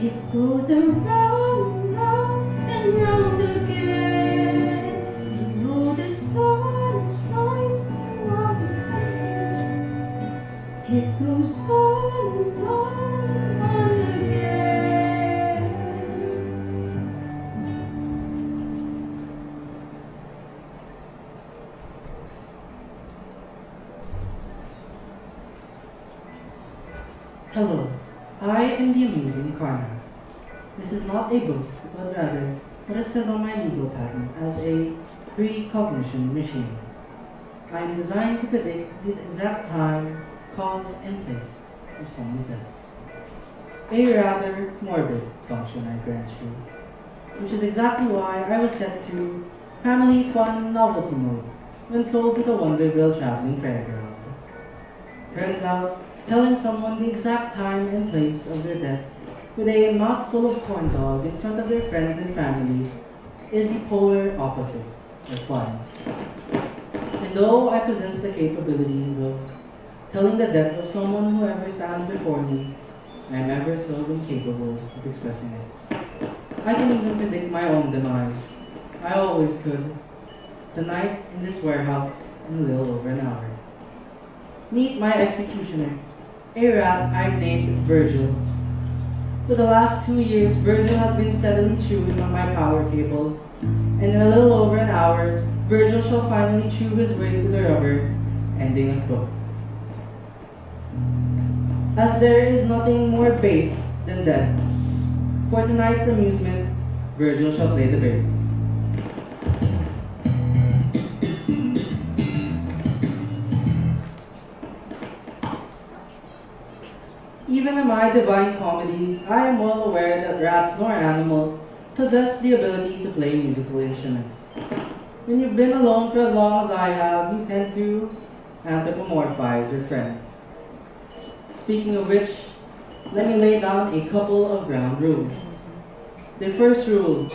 It goes around, round, and round again. You know the sun is rising on the sunset. It goes on and on again. Hello, I am the amazing Karnak. This is not a boast, but rather what it says on my legal patent as a precognition machine. I am designed to predict the exact time, cause, and place of someone's death. A rather morbid function, I grant you, which is exactly why I was set to family fun novelty mode when sold to the Wonderville traveling fairground. Turns out, telling someone the exact time and place of their death with a mouthful of corn dog in front of their friends and family is the polar opposite of fun. And though I possess the capabilities of telling the death of someone who ever stands before me, I am ever so incapable of expressing it. I can even predict my own demise. I always could. Tonight, in this warehouse, in a little over an hour. Meet my executioner, a rat I've named Virgil. For the last 2 years, Virgil has been steadily chewing on my power cables, and in a little over an hour, Virgil shall finally chew his way to the rubber, ending us both. As there is nothing more base than death, for tonight's amusement, Virgil shall play the bass. Even in my divine comedy, I am well aware that rats nor animals possess the ability to play musical instruments. When you've been alone for as long as I have, you tend to anthropomorphize your friends. Speaking of which, let me lay down a couple of ground rules. The first rule,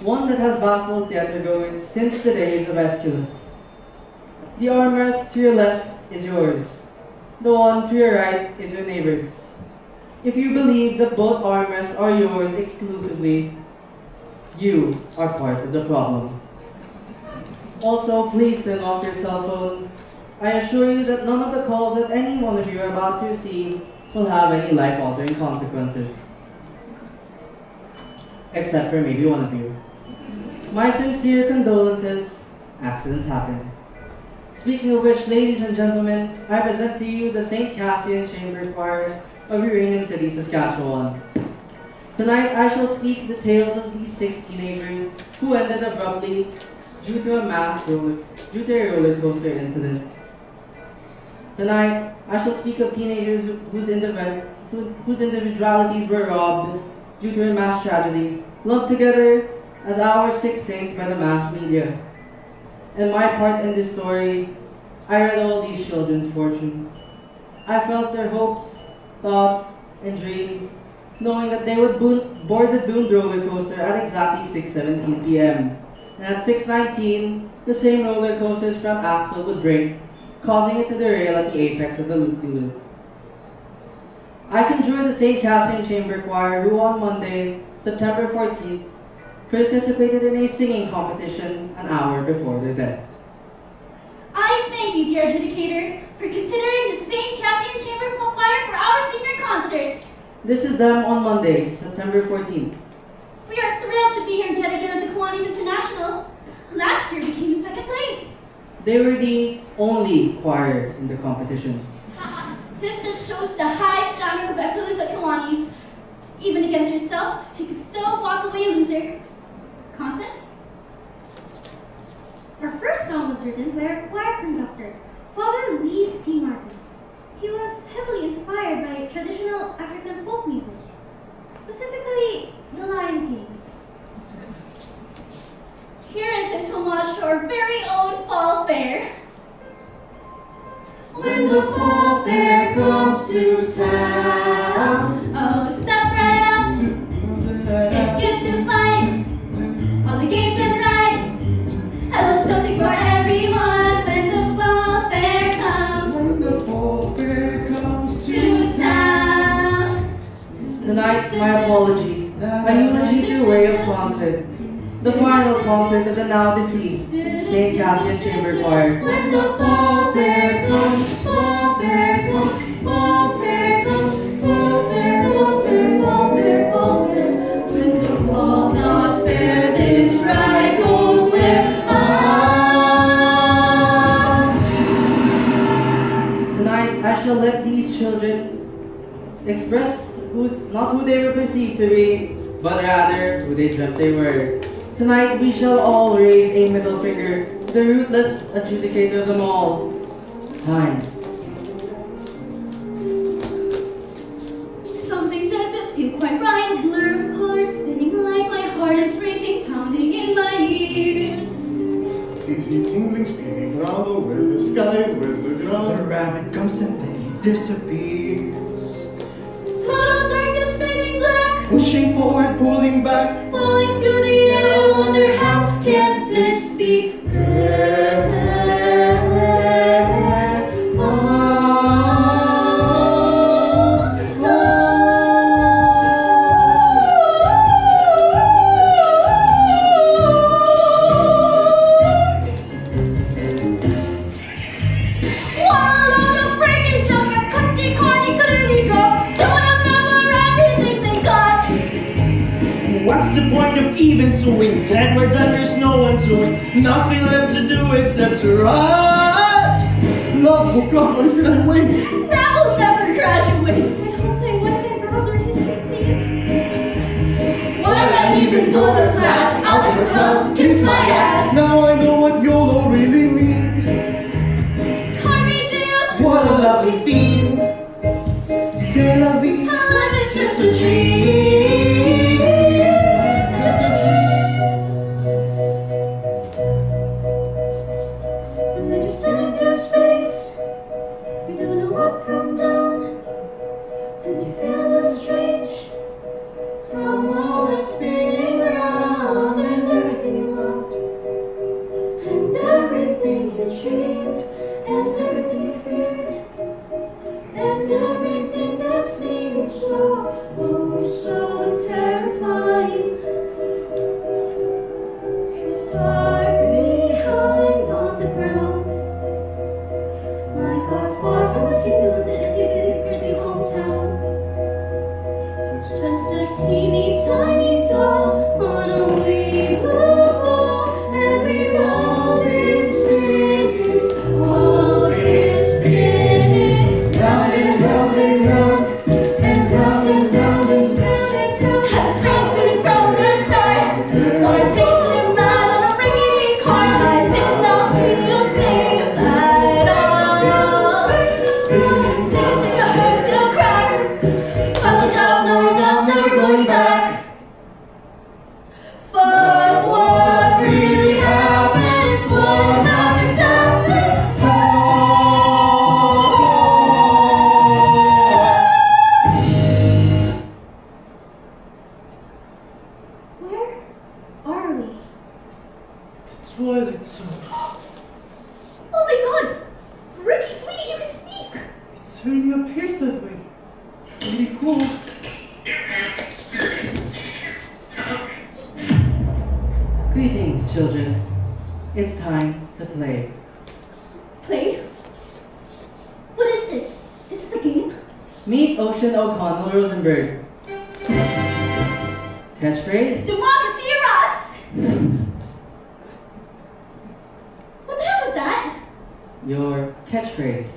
one that has baffled theatergoers since the days of Aeschylus. The armrest to your left is yours. The one to your right is your neighbor's. If you believe that both armrests are yours exclusively, you are part of the problem. Also, please turn off your cell phones. I assure you that none of the calls that any one of you are about to receive will have any life-altering consequences. Except for maybe one of you. My sincere condolences. Accidents happen. Speaking of which, ladies and gentlemen, I present to you the St. Cassian Chamber Choir of Uranium City, Saskatchewan. Tonight, I shall speak the tales of these 6 teenagers who ended abruptly due to a roller coaster incident. Tonight, I shall speak of teenagers whose individualities were robbed due to a mass tragedy, lumped together as our 6 saints by the mass media. And my part in this story, I read all these children's fortunes. I felt their hopes, thoughts, and dreams, knowing that they would board the doomed roller coaster at exactly 6:17 p.m. And at 6:19, the same roller coaster's front axle would break, causing it to derail at the apex of the loop-de-loop. I conjure the St. Cassian Chamber Choir, who on Monday, September 14th, participated in a singing competition an hour before their deaths. I thank you, dear adjudicator, for considering the St. Cassian Chamber Folk Choir for our senior concert. This is them on Monday, September 14th. We are thrilled to be here yet again at the Kiwanis International. Last year we came in 2nd place. They were the only choir in the competition. This just shows the high standard of excellence at Kiwanis. Even against herself, she could still walk away a loser. Constance? Our first song was written by our choir conductor, Father Lee's P. Marcus. He was heavily inspired by traditional African folk music, specifically The Lion King. Here is his homage to our very own fall fair. When the fall fair comes to town, Oh, step right up. It's good to fight. All the games and rides. I love something for everyone when the fall fair comes. When the fall fair comes To town. My apology. A eulogy through way of concert. The final concert of the now deceased St. Cassian Chamber Choir. When the fall fair comes, fall fair comes, fall fair comes, fall fair, fall fair, fall fair, fall fair. When the fall not fair, this ride goes where Tonight I shall let these children express not who they were perceived to be, but rather who they dreamt they were. Tonight we shall all raise a middle finger to the ruthless adjudicator of them all. Time. something doesn't feel quite right. Blur of colors spinning like my heart is racing, pounding in my ears. Dizzy tingling, spinning round, oh, where's the sky, where's the ground? The rabbit comes and then he disappears. Total darkness spinning black, Pushing forward, pulling back. falling through the air. I wonder how can this be fair? What's the point of even suing? Dead, we're done, there's no one doing. Nothing left to do except to rot. Love will probably did I win. That will never graduate. I hope I wipe my browser history clean. Why not even go to class? Algebra 12, kiss my ass. Now I know what YOLO really means. Carpe diem. What a lovely theme. C'est la vie. Life is just a dream. Just a dream. And then you're sailing through space. You don't know up from down. And you feel a little strange from all that spinning around. And everything you loved, and everything you dreamed, and everything you feared, and everything that seemed so, oh, so terrifying. It's far behind on the ground, like our far from the city, little itty bitty pretty hometown. Just a teeny tiny doll on a wee blue ball, and we've all been spinning, all been spinning, round and round and round, and round and round and round and round. Has friends been from the start, or a taste of that on a rickety cart? I did not feel safe at all. Didn't take a hurt, did I crack? Final job, no, never going back. But what really happens, what happens after Where are we? The Twilight Zone. Oh my god! Ricky, sweetie, you can speak! It certainly appears that way. Pretty cool. Greetings, children. It's time to play. Play? What is this? Is this a game? Meet Ocean O'Connell Rosenberg. Catchphrase? Democracy rocks! What the hell was that? Your catchphrase.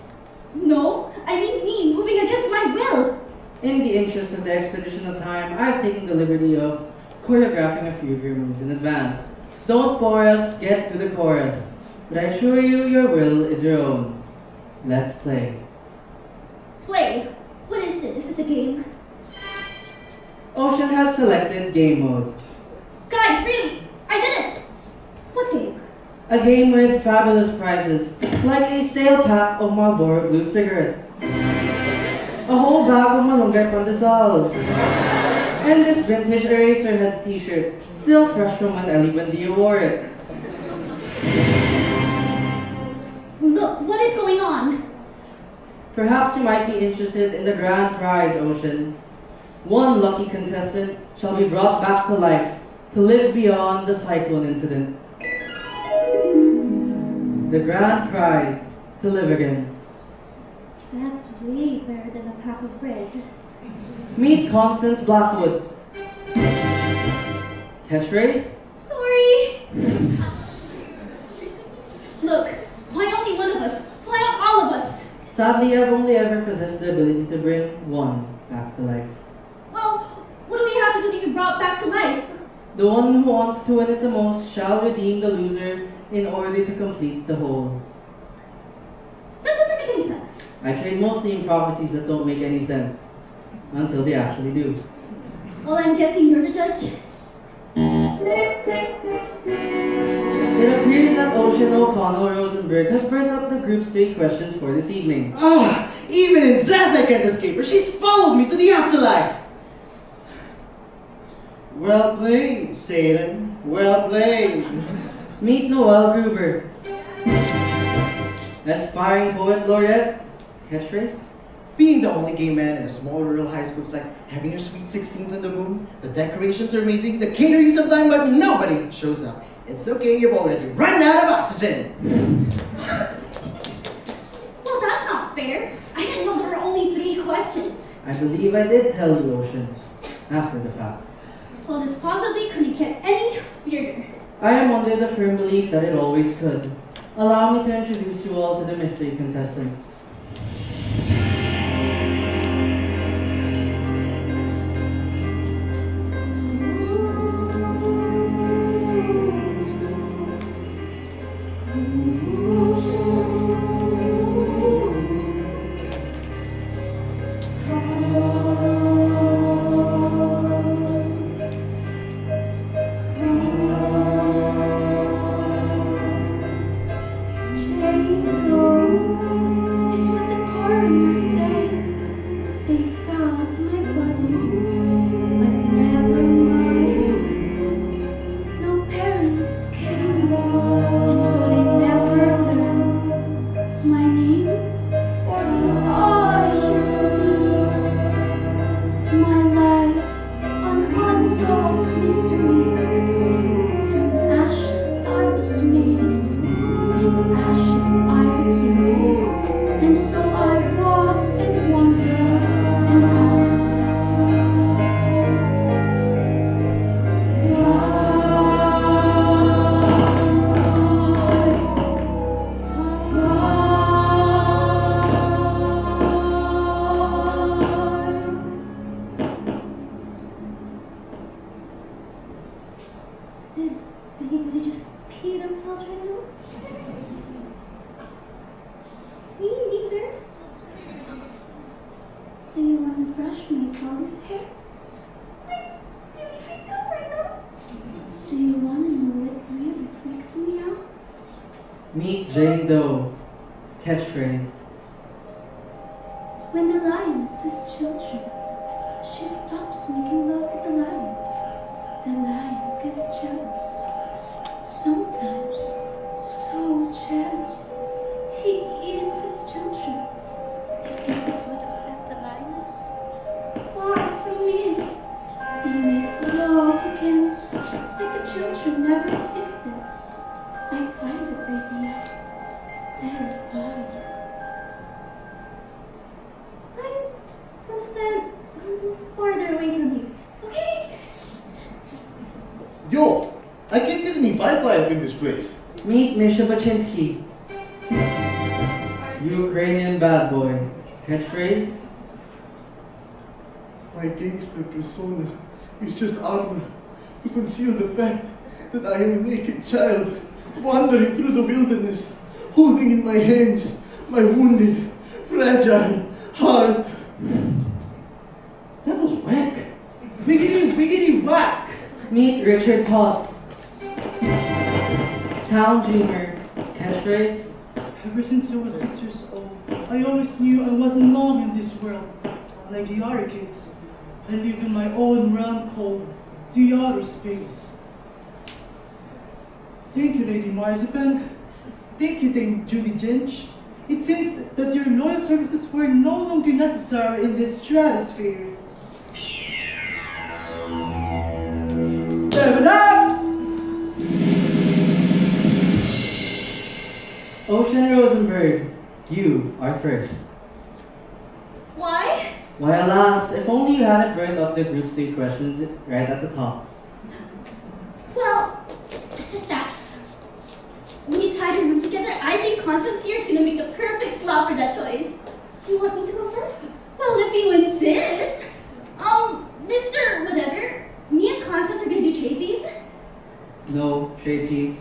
No, I mean me moving against my will. In the interest of the expedition of time, I've taken the liberty of choreographing a few of your moves in advance. Don't bore us, get to the chorus. But I assure you, your will is your own. Let's play. Play? What is this? Is this a game? Ocean has selected game mode. Guys, really? I did it! What game? A game with fabulous prizes, like a stale pack of Marlboro Blue cigarettes, a whole bag of Malunggay Pandesal, and this vintage Eraserheads t-shirt, still fresh from when Ellie Buendia wore it. Look, what is going on? Perhaps you might be interested in the grand prize, Ocean. One lucky contestant shall be brought back to life to live beyond the Cyclone incident. The grand prize, to live again. That's way better than a pack of bread. Meet Constance Blackwood. Catchphrase? Sorry! Look, why only one of us? Why not all of us? Sadly, I've only ever possessed the ability to bring one back to life. Well, what do we have to do to be brought back to life? The one who wants to win it the most shall redeem the loser in order to complete the whole. That doesn't make any sense. I trade mostly in prophecies that don't make any sense. Until they actually do. Well, I'm guessing you're the judge. It appears that Ocean O'Connell Rosenberg has brought up the group's 3 questions for this evening. Ah, even in death I can't escape her. She's followed me to the afterlife. Well played, Satan. Well played. Meet Noel Gruber. Aspiring poet laureate. Catchphrase? Being the only gay man in a small rural high school is like having your sweet 16th on the moon. The decorations are amazing, the catering is sublime, but nobody shows up. It's okay, you've already run out of oxygen. Well, that's not fair. I didn't know there were only 3 questions. I believe I did tell you, Ocean. After the fact. Well, this possibly couldn't get any weirder. I am under the firm belief that it always could. Allow me to introduce you all to the mystery contestant. Is what the coroner said. They found my body, but never mind. No parents came, and so they never learned my name or who I used to be. My life, an unsolved mystery. From ashes I was made. In ashes I return, and so I walk and wonder and ask, Did anybody just pee themselves right now? Me neither. Do you want to brush my Charlie's hair? I'm really freaked out right now. Do you want to know what really freaks me out? Meet Jane Doe. Catchphrase. when the lioness is children, she stops making love with the lion. The lion gets jealous. Sometimes so jealous. He eats his children. You think this would upset the lioness? Far from it. They make love again, like the children never existed. I find the idea terrifying. I'm gonna stand a little farther away from you, okay? Yo, I can't get any vibe up in this place. Meet Misha Bachinsky. Ukrainian bad boy. Catchphrase? My gangster persona is just armor to conceal the fact that I am a naked child wandering through the wilderness, holding in my hands my wounded, fragile heart. That was whack. Wiggity whack! Meet Richard Potts. Town Dreamer. Catchphrase? Ever since I was 6 years old, I always knew I wasn't alone in this world. Unlike the other kids, I live in my own realm called the outer space. Thank you, Lady Marzipan. Thank you, Dame Judy Ginch. It seems that your loyal services were no longer necessary in this stratosphere. Rosenberg, you are first. Why? Why, alas, if only you hadn't burned up the group's 3 questions right at the top. Well, it's just that. When you tie your room together, I think Constance here is going to make the perfect slot for that choice. You want me to go first? Well, if you insist. Mr. Whatever, me and Constance are going to do tradesies. No, tradesies.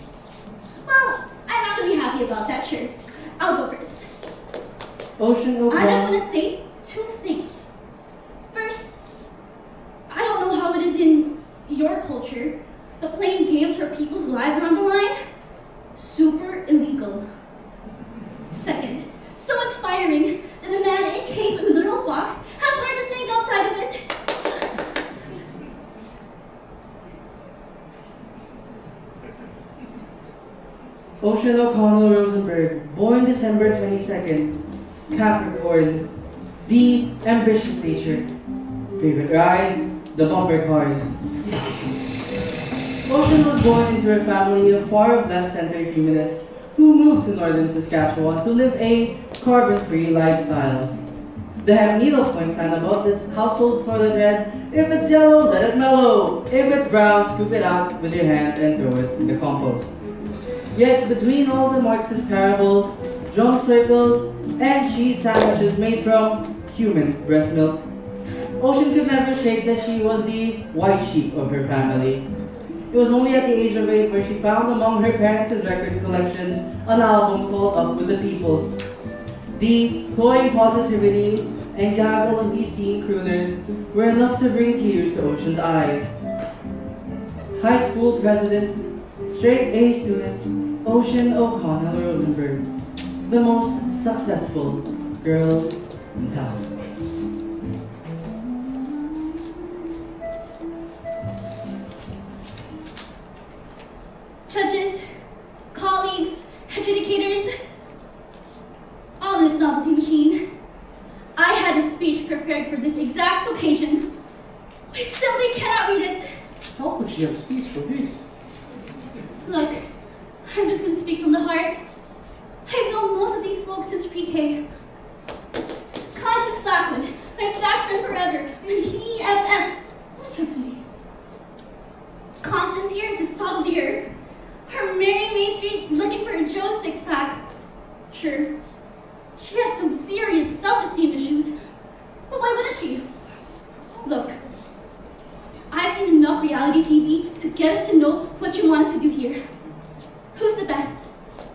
Well, I'm actually happy about that, sure. I'll go first. Ocean I just O'Connell. want to say 2 things. First, I don't know how it is in your culture, but playing games where people's lives are on the line, super illegal. Second, so inspiring that a man encased in a literal box has learned to think outside of it. Ocean O'Connell Rosenberg, born December 22nd, Capricorn, the ambitious nature. Favorite ride? The bumper cars. Ocean was born into a family of far of left-center humanists who moved to northern Saskatchewan to live a carbon-free lifestyle. The hem needlepoint sign above the household's toilet read, "If it's yellow, let it mellow. If it's brown, scoop it out with your hand and throw it in the compost." Yet between all the Marxist parables, drum circles, and cheese sandwiches made from human breast milk, Ocean could never shake that she was the white sheep of her family. It was only at the age of 8 where she found among her parents' record collection an album called Up With The People. The cloying positivity and gaggle of these teen crooners were enough to bring tears to Ocean's eyes. High school president, straight A student, Ocean O'Connell Rosenberg, the most successful girl in town. Judges, colleagues, adjudicators, all this novelty machine. I had a speech prepared for this exact occasion. I simply cannot read it. How could she have speech for this? Look, I'm just going to speak from the heart. I've known most of these folks since pre-K. Constance Blackwood, my best friend forever, from GFM. Constance here is the salt of the earth. Her Mary Main Street looking for a Joe six-pack. Sure, she has some serious self-esteem issues, but why wouldn't she? Look, I've seen enough reality TV to get us to know what you want us to do here. Who's the best?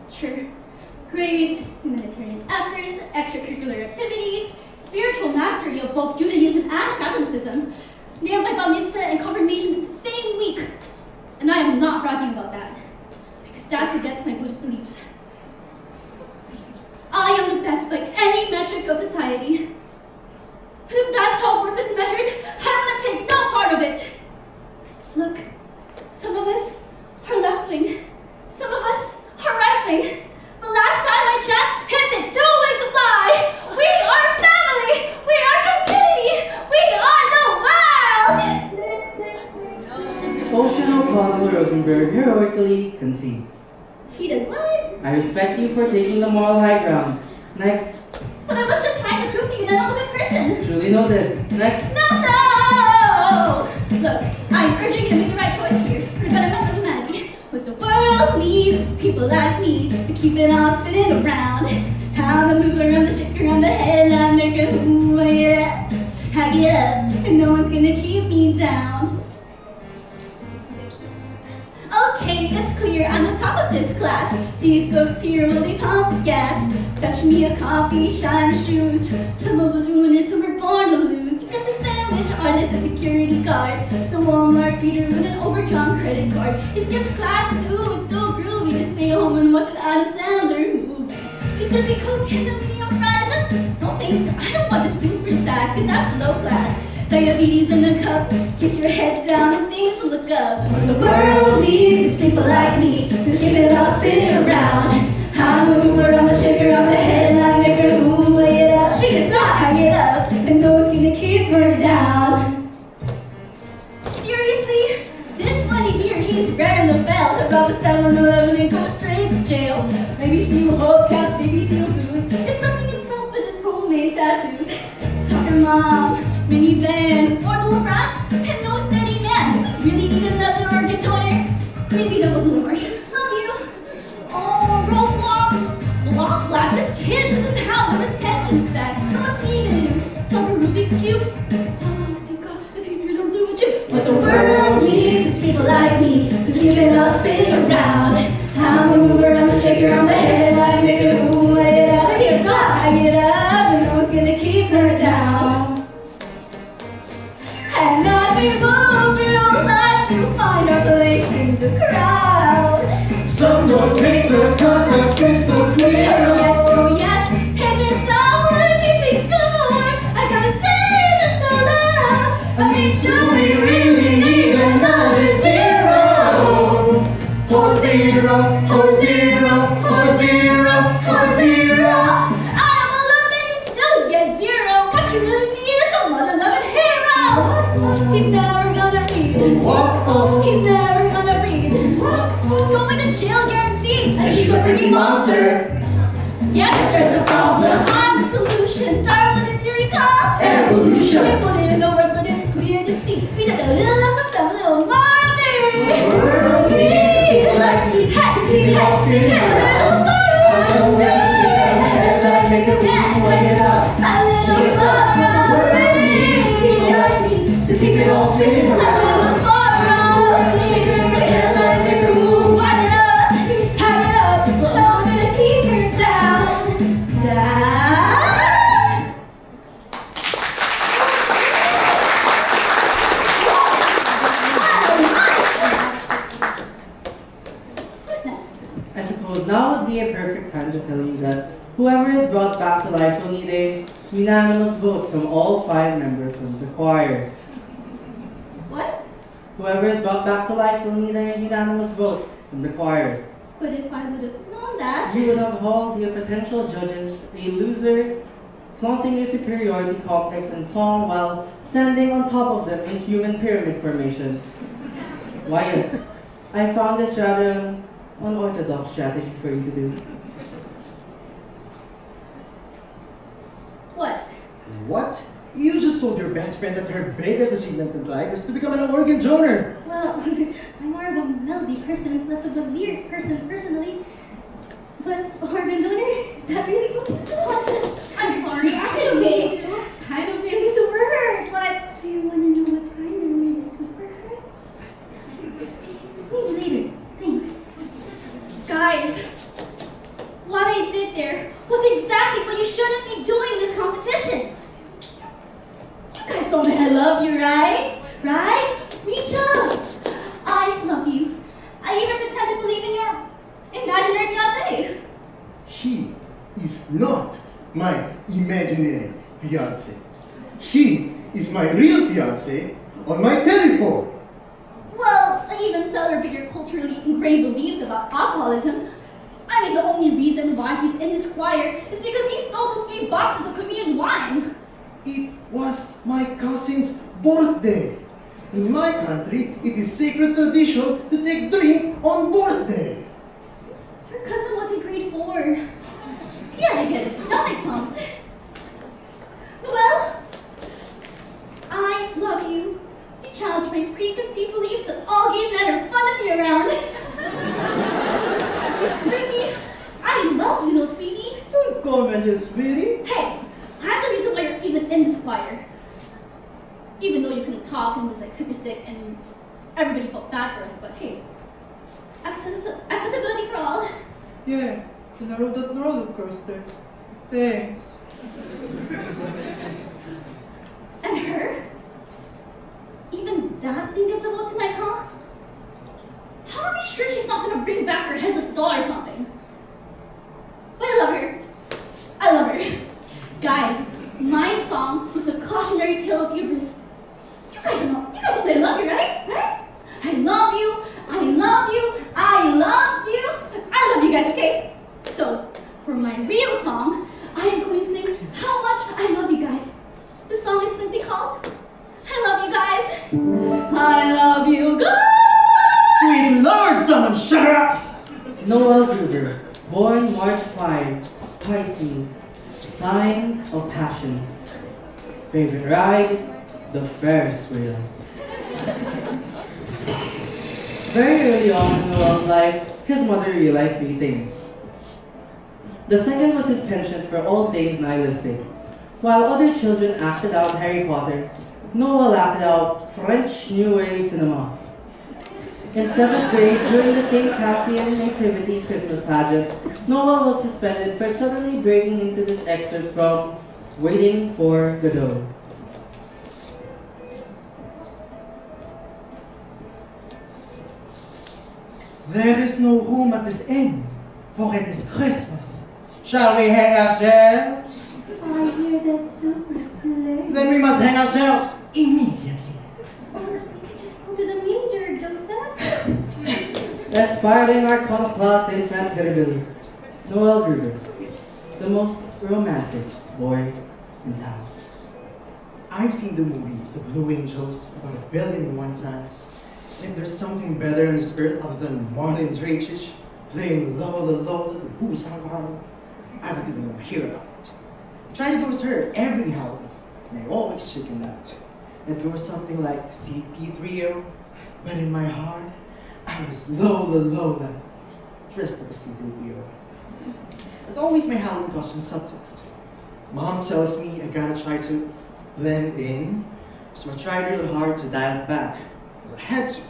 Sure, grades, humanitarian efforts, extracurricular activities, spiritual mastery of both Judaism and Catholicism, nailed by Bar Mitzvah and confirmation in the same week. And I am not bragging about that, because that's against my Buddhist beliefs. I am the best by any metric of society. But if that's how worth is measured, I want to take no part of it. Look, some of us are left-wing, some of us are right-wing. The last time I checked, it takes 2 wings to fly. We are family. We are community. We are the world. Ocean O'Connell Rosenberg heroically concedes. She does what? I respect you for taking the moral high ground. Next. But I was just trying to prove to you that I'm a good person. Duly noted. Next. No! Look, I'm urging you to make the right choice here for the betterment of humanity. What the world needs is people like me to keep it all spinning around. How to move around the shake around the headline, make it ooh, yeah. I get up, and no one's gonna keep me down. Okay, it's clear I'm the top of this class. These folks here really pump gas. Fetch me a coffee, shine my shoes. Some of us ruiners, some were born to lose. You got the sandwich artist, a security guard. The Walmart greeter with an overdrawn credit card. He skips classes, ooh, it's so groovy to stay home and watch an Adam Sandler movie. He served me coke and a meal fries. No thanks, I don't want the super sass, cause that's low class. Diabetes in a cup, keep your head down and things will look up. The world needs is people like me to keep it all spinning around. I'm the mover on the shaker of the headline, make her move, lay it out. She can stop, hang it up, and no one's gonna keep her down. Seriously? This money here, he's ringing the bell to rob a 7-Eleven and go straight to jail. Maybe steal hubcaps, maybe tattoos. Soccer mom, minivan, four-door rats, and no steady man. Really need another organ donor. Maybe that was a little harsh. Love you. Oh, Roblox. Block glasses. Kid doesn't have an attention span. No one's even solve a Rubik's Cube. If you don't do it, what the world needs is people like me to keep it all spinning around. I'm a mover, I'm the shaker, I'm the head. I make it move, it up, cheers, I get up, and no one's gonna keep her down. And I move real life to find our place in the crowd. Some don't make the cut, that's crystal clear. Yes, oh yes, hands in someone keeping score. I gotta say this so loud. I mean, do we really need another zero? Oh zero, oh zero, oh zero, oh zero. I'm a loving, he still gets zero. What you really need is a mother-loving hero. He's never gonna read. He's never gonna read. Going to jail guaranteed. And she's a freaking monster. Yes, there's a problem. I'm the solution. Darwin in theory called Evolution. We put it in no words, but it's clear to see. We did a little less of them, a little more of me. Like me, to keep it all spinning around. I don't want to shake my head like make it move, wake it up. A little She gets up when the world needs people like me to keep it all spinning around. Shake my head like make it move. Wind it up, have it up. Don't let it keep her down, down. Who's next? I suppose now would be a perfect time to tell you that whoever is brought back to life will need a unanimous vote from all 5 members of the choir. What? Whoever is brought back to life will need a unanimous vote from the choir. But if I would have known that. You would have hauled your potential judges a loser, flaunting your superiority complex in song while standing on top of them in human pyramid formation. Why yes, I found this rather an unorthodox strategy for you to do. What? What? You just told your best friend that her biggest achievement in life is to become an organ donor. Well, I'm more of a melody person, less of a lyric person personally. But organ donor? Is that really what you said? Constance, I'm sorry. It's okay. Kind of really super hurt, but do you want to know what kind of really super hurts? Maybe later. Thanks. Guys, what I did there was exactly what you shouldn't be doing in this competition. You guys know that I love you, right? Right? Misha, I love you. I even pretend to believe in your imaginary fiancé. She is not my imaginary fiance. She is my real fiance on my telephone. Well, I even celebrate your culturally ingrained beliefs about alcoholism. I mean, the only reason why he's in this choir is because he stole those 3 boxes of communion wine. It was my cousin's birthday. In my country, it is sacred tradition to take drink on birthday. Your cousin was in grade 4. He had to get his stomach pumped. Well, I love you. You challenge my preconceived beliefs that all gay men are fun to be around. Ricky, I love you, little sweetie. Don't go, my little sweetie. Hey, I'm the reason why you're even in this choir. Even though you couldn't talk and was like super sick and everybody felt bad for us, but hey, accessibility for all. Yeah, and I rode that roller coaster. Thanks. And her? Even that thing gets a vote tonight, huh? How are we sure she's not gonna bring back her headless doll or something? But I love her. I love her. Guys, my song was a cautionary tale of hubris. You guys know that I love you, right? Right? I love you, I love you, I love you. I love you guys, okay? So, for my real song, I am going to sing how much I love you guys. The song is simply called I Love You Guys. I love you guys. Sweet Lord, someone shut her up! Noel Gruber, born March 5, Pisces, Sign of passion. Favorite ride? The Ferris wheel. Very early on in Noel's life, his mother realized three things. The second was his penchant for all things nihilistic. While other children acted out Harry Potter, Noel acted out French New Wave cinema. In 7th grade, during the St. Cassian Nativity Christmas pageant, Noel was suspended for suddenly breaking into this excerpt from Waiting for Godot. There is no room at this inn, for it is Christmas. Shall we hang ourselves? I hear that super sleigh. Then we must hang ourselves immediately. Or we could just go to the manger, Joseph. Aspiring iconoclast infant terribly, Noel Gruber, the most romantic boy in town. I've seen the movie The Blue Angels about 1,000,000,001 times. And if there's something better on this earth other than Marlon Drachich playing Lola Lola, the Booze Hang, I don't even want to hear about it. I try to go as her every Halloween, and I always chicken out. I'd go with something like CP3O, but in my heart, I was Lola Lola, dressed up as C3PO. That's always my Halloween costume subtext. Mom tells me I gotta try to blend in, so I tried real hard to dial it back. But I had to.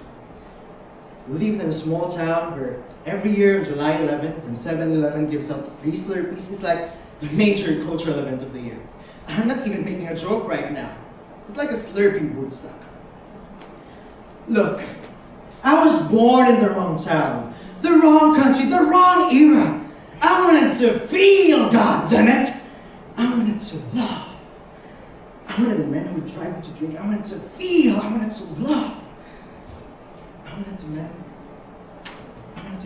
We live in a small town where every year on July 11th, when 7-Eleven gives out the free Slurpees, it's like the major cultural event of the year. I'm not even making a joke right now. It's like a Slurpee Woodstock. Look, I was born in the wrong town, the wrong country, the wrong era. I wanted to feel, goddammit. I wanted to love. I wanted a man who would drive me to drink. I wanted to feel. I wanted to love. I wanted to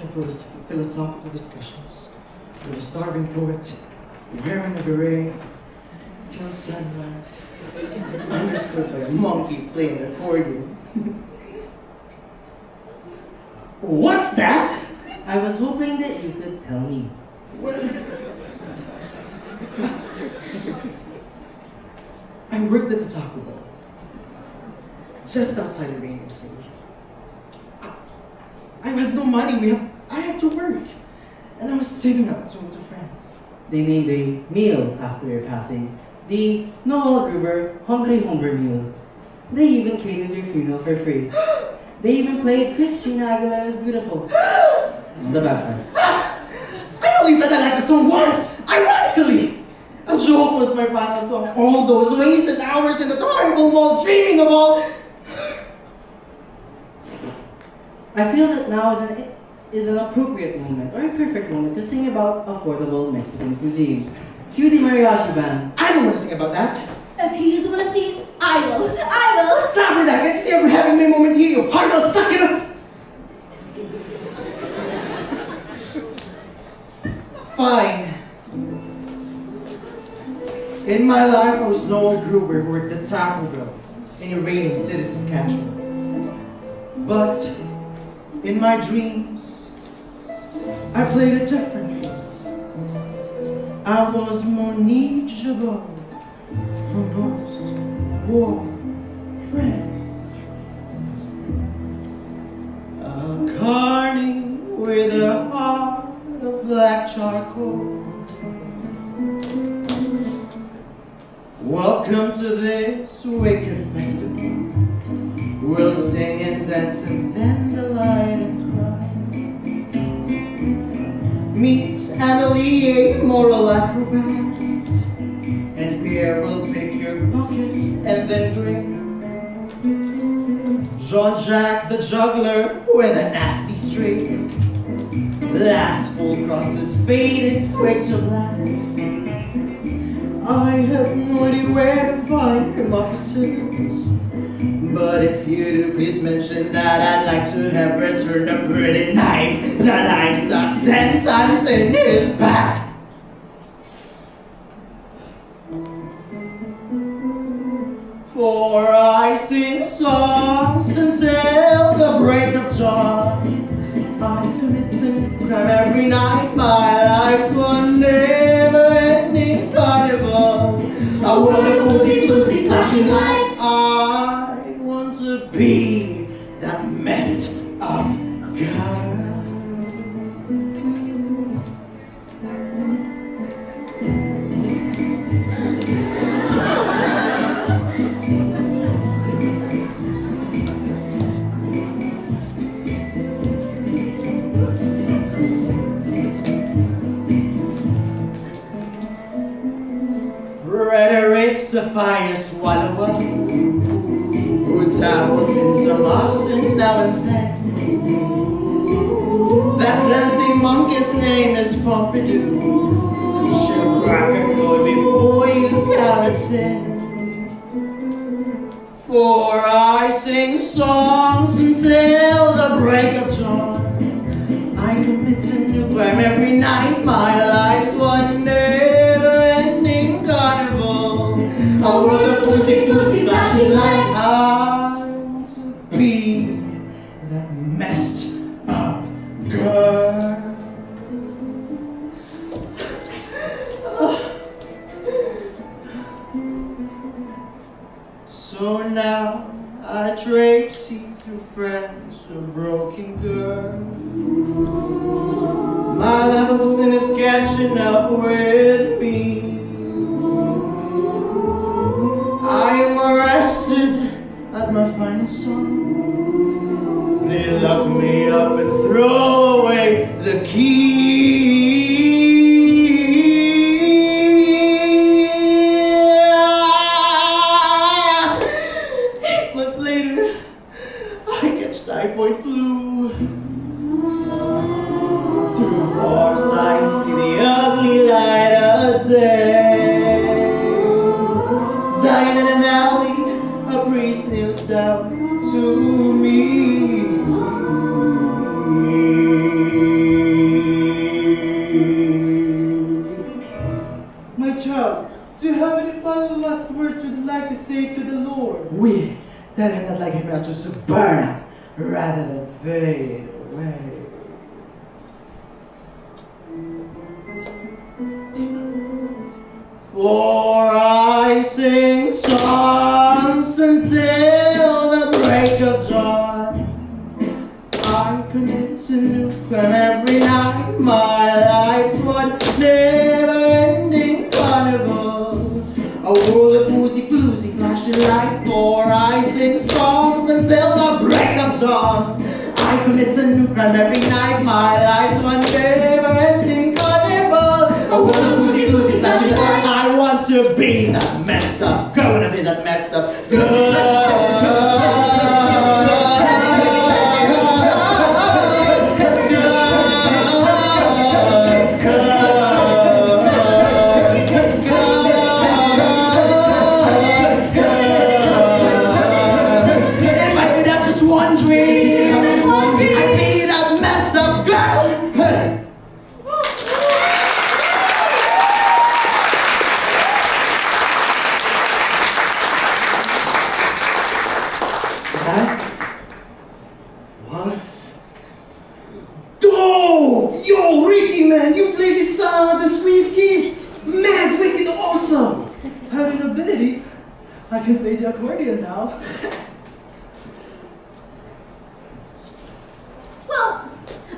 have philosophical discussions with a starving poet wearing a beret till sunrise, underscored by a monkey playing the accordion. What's that? I was hoping that you could tell me. Well, I worked at the Taco Bell, just outside of Rainbow City. I had no money. I have to work, and I was saving up to go to France. They named a meal after your passing, the Noel Gruber Hungry Humber meal. They even catered your funeral for free. They even played Christina Aguilera's Beautiful. The bad I only said I liked the song once, ironically. A joke was my final song. All those wasted hours in the horrible mall, dreaming of all. I feel that now is an appropriate moment, or a perfect moment, to sing about affordable Mexican cuisine. Cue the mariachi band. I don't want to sing about that. If he doesn't want to see it, I will. I will. Stop with that. Next year we're having my moment here. You horrible stuck in us. Fine. In my life, I was Noel Gruber who worked at Taco Bell in Uranium City, Saskatchewan. But in my dreams, I played it differently. I was Monique Jabot from post-war France. A carny with a heart of black charcoal. Welcome to this wicked festival. We'll sing and dance and then delight and cry. Meet Emily, a moral acrobat, and Pierre will pick your pockets and then grin. Jean-Jacques the juggler with a nasty streak. Last full crosses faded quick to black. I have no idea where to find him, officers. But if you do, please mention that I'd like to have returned a pretty knife that I've stuck 10 times in his back. For I sing songs until the break of dawn. I commit a crime every night. My life's one never-ending carnival. flashing lights. I want to be that messed up girl. Frederick's a fire swallower who dabbles in some arson now and then. That dancing monkey's name is Pompidou. She'll crack a code before you count at 10. For I sing songs until the break of dawn. I commit a new crime every night. My life's one never-ending carnival. A world of foozy flashing lights. I want to be that messed up girl. So now I traipse through friends, a broken girl. My love sin is catching up with me. I am arrested at my final song. They lock me up and throw away the key. Typhoid flu. Through bars I see the ugly light of day. Dying in an alley, a priest kneels down to me. My child, do you have any final last words you'd like to say to the Lord? We tell him that like him out to burn up rather than fade away. For I sing songs until the break of dawn. I commit a new crime every night. My life's one never-ending carnival. A world of woozy flashing light. For I sing songs until the break of dawn. I commit a new crime every night. My life's one never-ending carnival. A world of woozy flashing light. I want to be that messed up. Gonna be that messed up I can play the accordion now. Well,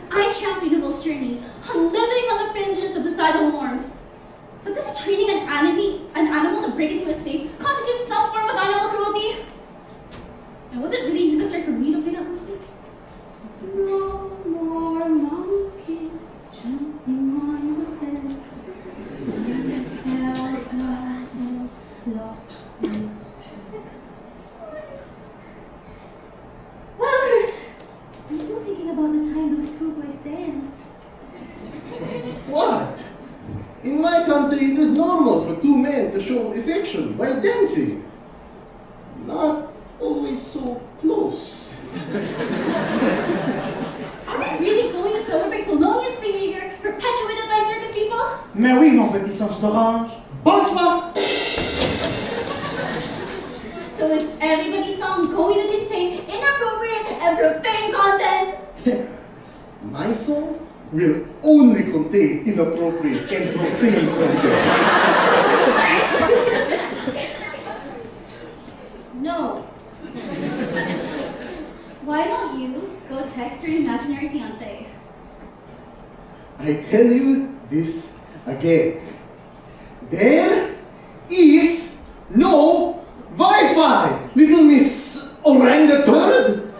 I champion Noble's journey on living on the fringes of societal norms. But doesn't training an animal to break into a safe constitute some form of animal cruelty? And was it really necessary for me to play that monkey? No more monkeys jumping on the fence. Eldorado lost his. Well, I'm still thinking about the time those two boys danced. What? In my country, it is normal for two men to show affection by dancing. Not always so close. Are we really going to celebrate felonious behavior perpetuated by circus people? Mais oui, mon petit singe d'orange. Bonsoir! So is everybody's song going to contain inappropriate and profane content? My song will only contain inappropriate and profane content. Why don't you go text your imaginary fiancé? I tell you this again. There is no Wi-Fi, little Miss Orangutan.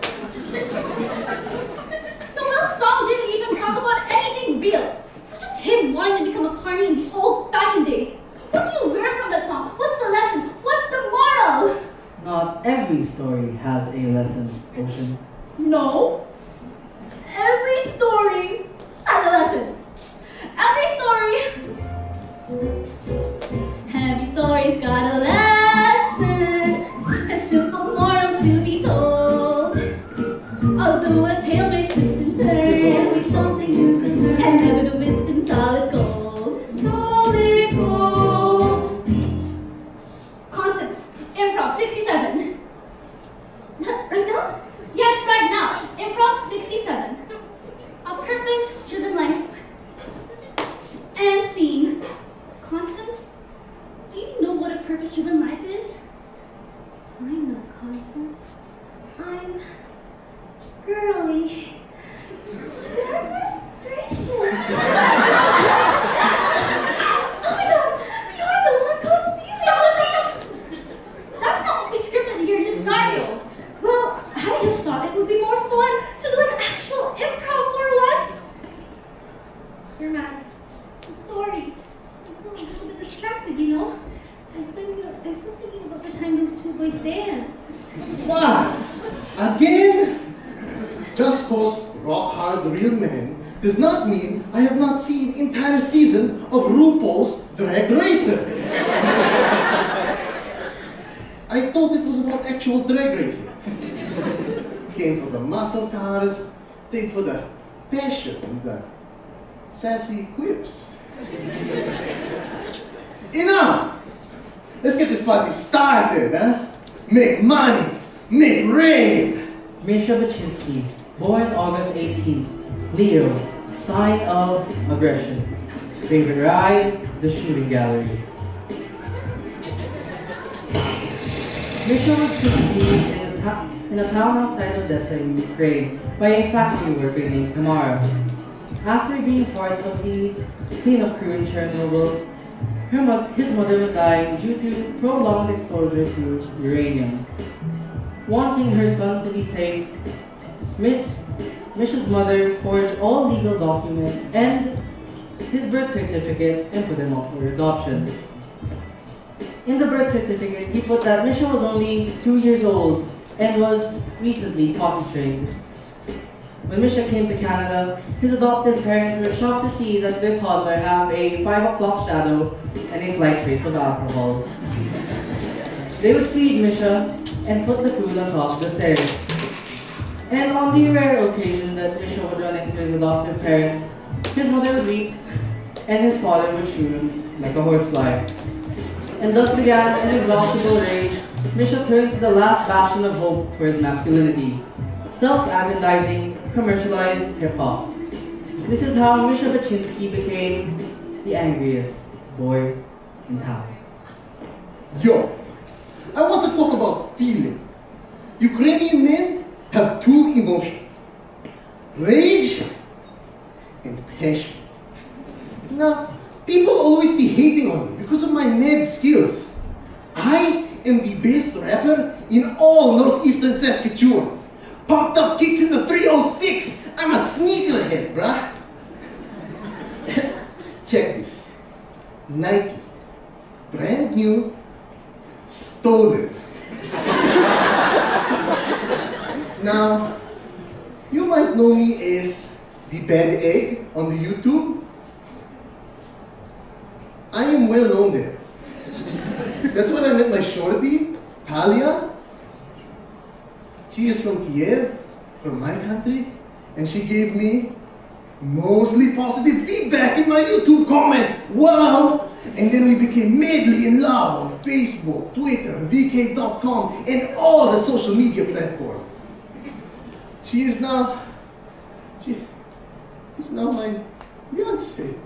Noel's song didn't even talk about anything real. It was just him wanting to become a carny in the old-fashioned days. What do you learn from that song? What's the lesson? What's the moral? Not every story has a lesson, Ocean. No. Every story has a lesson. Every story's got a lesson, a simple moral to be told. Although a tale may twist and turn, there's always something you can learn, and never the wisdom solid gold. Solid gold. Constance, improv 67. Right now? Yes, right now. Improv 67. A purpose-driven life. And scene. Constance, do you know what a purpose-driven life is? I know, Constance. I'm girly. Goodness gracious. Oh my god, you're the one called Caesar. Stop! That's not what we scripted here in this scenario. Well, I just thought it would be more fun to do an actual improv for once. You're mad. I'm sorry. I'm still a little bit distracted, you know? I'm still thinking about the time those two boys danced. What? Again? Just cause rock hard the real man does not mean I have not seen entire season of RuPaul's Drag Racer. I thought it was about actual drag racing. Came for the muscle cars, stayed for the fashion and the sassy quips. Enough! Let's get this party started, huh? Make money, make rain! Misha Bachinsky, born August 18th, Leo, sign of aggression. Favorite ride, the shooting gallery. Misha was conceived in a town outside of Odessa, Ukraine, by a factory worker named Tamara. After being part of the cleanup crew in Chernobyl, his mother was dying due to prolonged exposure to uranium. Wanting her son to be safe, Misha's mother forged all legal documents and his birth certificate and put him up for adoption. In the birth certificate, he put that Misha was only 2 years old and was recently potty trained. When Misha came to Canada, his adoptive parents were shocked to see that their toddler had a 5 o'clock shadow and a slight trace of alcohol. They would feed Misha and put the food on top of the stairs. And on the rare occasion that Misha would run into his adoptive parents, his mother would weep and his father would shoot him like a horsefly. And thus began an inexhaustible rage. Misha turned to the last bastion of hope for his masculinity: self-aggrandizing, commercialized hip-hop. This is how Misha Bachinsky became the angriest boy in town. Yo, I want to talk about feeling. Ukrainian men have two emotions: rage and passion. Now, people always be hating on me because of my mad skills. I am the best rapper in all northeastern Saskatchewan. Pumped up kicks in the 306. I'm a sneakerhead, bruh. Check this. Nike. Brand new. Stolen. Now, you might know me as the bad egg on the YouTube. I am well known there. That's when I met my shorty, Talia. She is from Kiev, from my country, and she gave me mostly positive feedback in my YouTube comment. Wow! And then we became madly in love on Facebook, Twitter, VK.com, and all the social media platforms. She's now my fiancé.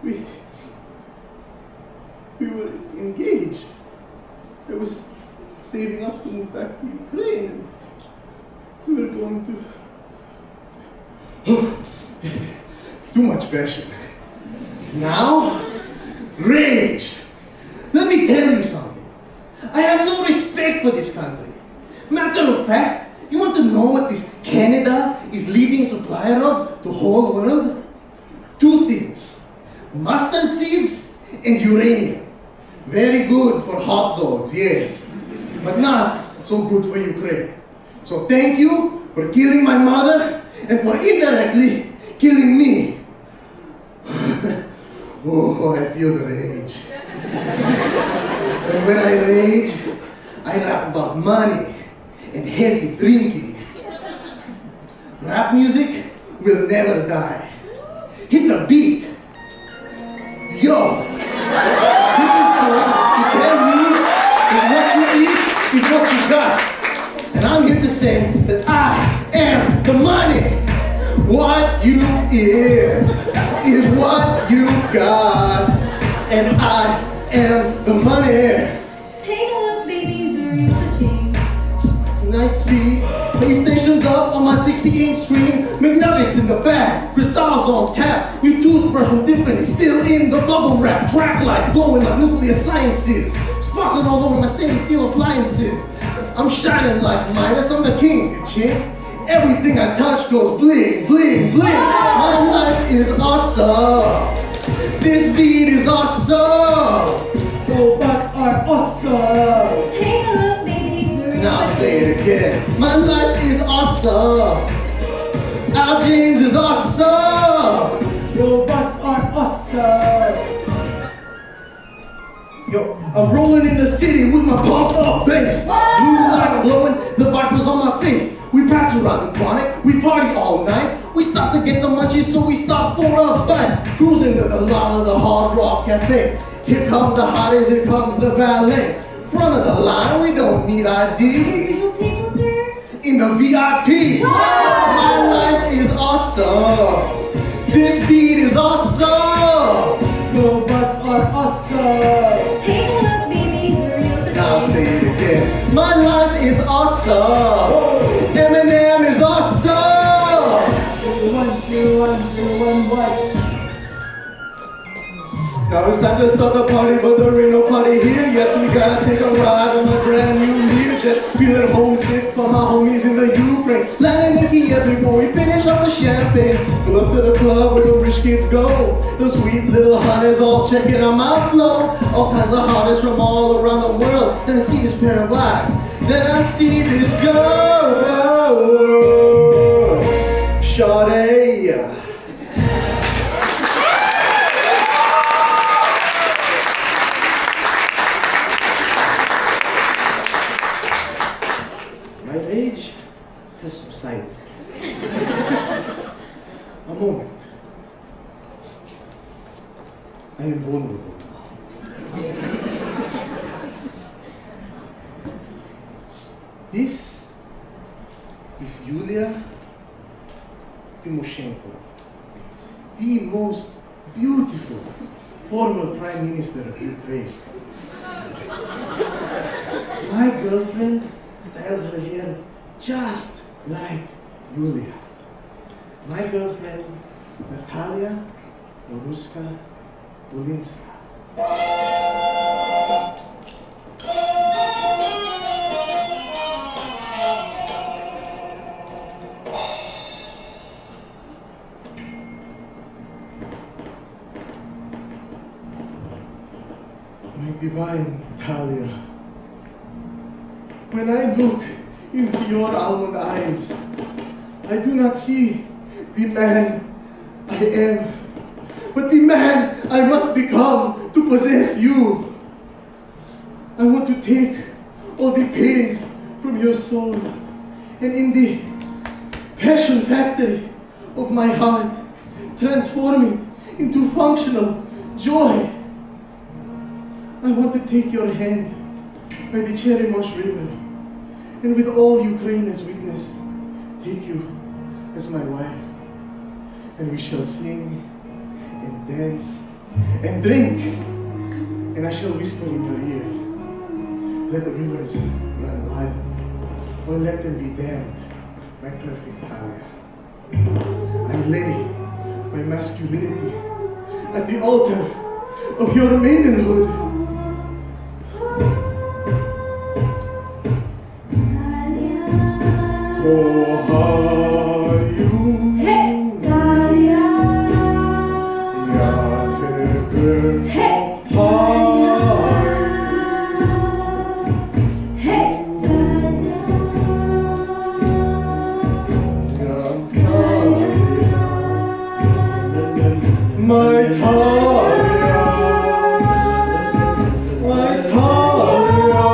We were engaged. I was saving up to move back to Ukraine. going to... Too much passion. Now, rage. Let me tell you something. I have no respect for this country. Matter of fact, you want to know what this Canada is leading supplier of to whole world? 2 things. Mustard seeds and uranium. Very good for hot dogs, yes. But not so good for Ukraine. So thank you for killing my mother and for indirectly killing me. Oh, I feel the rage. And when I rage, I rap about money and heavy drinking. Rap music will never die. Hit the beat. Yo! This is so to tell you that what you is what you got. And I'm here to say that I am the money. What you is what you got. And I am the money. Take a look, babies, you're in the gym. Night see, PlayStation's up on my 60-inch screen, McNuggets in the back, Cristal's on tap, new toothbrush from Tiffany, still in the bubble wrap, track lights glowing like nuclear sciences, sparkling all over my stainless steel appliances. I'm shining like Midas, I'm the king, chick. Everything I touch goes bling, bling, bling. My life is awesome. This beat is awesome. Robots are awesome. Take a look, babies, you're in Now the say it again. My life is awesome. Al James is awesome. Robots are awesome. Yo, I'm rolling in the city with my pumped up bass. Blue lights glowing, the vipers on my face. We pass around the chronic, we party all night. We stop to get the munchies, so we stop for a bite. Cruising to the lot of the Hard Rock Cafe. Here comes the hotties, here comes the valet. Front of the line, we don't need ID. Your usual table, sir? In the VIP. My life is awesome. This beat is awesome. Robots are awesome. Take a look, babies, you're in the Now gym. say it again. My life is awesome. Eminem is awesome. 010101. Now it's time to start the party, but there ain't no party here yet. So we gotta take a ride on a brand new Learjet. Feeling homesick for my homies in the Ukraine. Landing in Kiev before we finish up the champagne. Go up to the club where the rich kids go. The sweet little honeys all checking out my flow. All kinds of honeys from all around the world. Then I see this pair of eyes. Then I see this girl. Sade. My rage has subsided. A moment. I am vulnerable now. This is Yulia Tymoshenko, the most beautiful former Prime Minister of Ukraine. My girlfriend styles her hair just like Yulia. My girlfriend, Natalia Boruska Bolinska. My divine Talia, when I look into your almond eyes, I do not see the man I am, but the man I must become to possess you. I want to take all the pain from your soul and in the passion factory of my heart, transform it into functional joy. I want to take your hand by the Cheremosh River and with all Ukraine as witness, take you as my wife. And we shall sing and dance and drink. And I shall whisper in your ear, let the rivers run wild, or let them be dammed my perfect Talia. I lay my masculinity at the altar of your maidenhood. Kohayu. Hey, Talia. Yatebe Hey, Kohayu. Hey, Talia. My Talia, my Talia,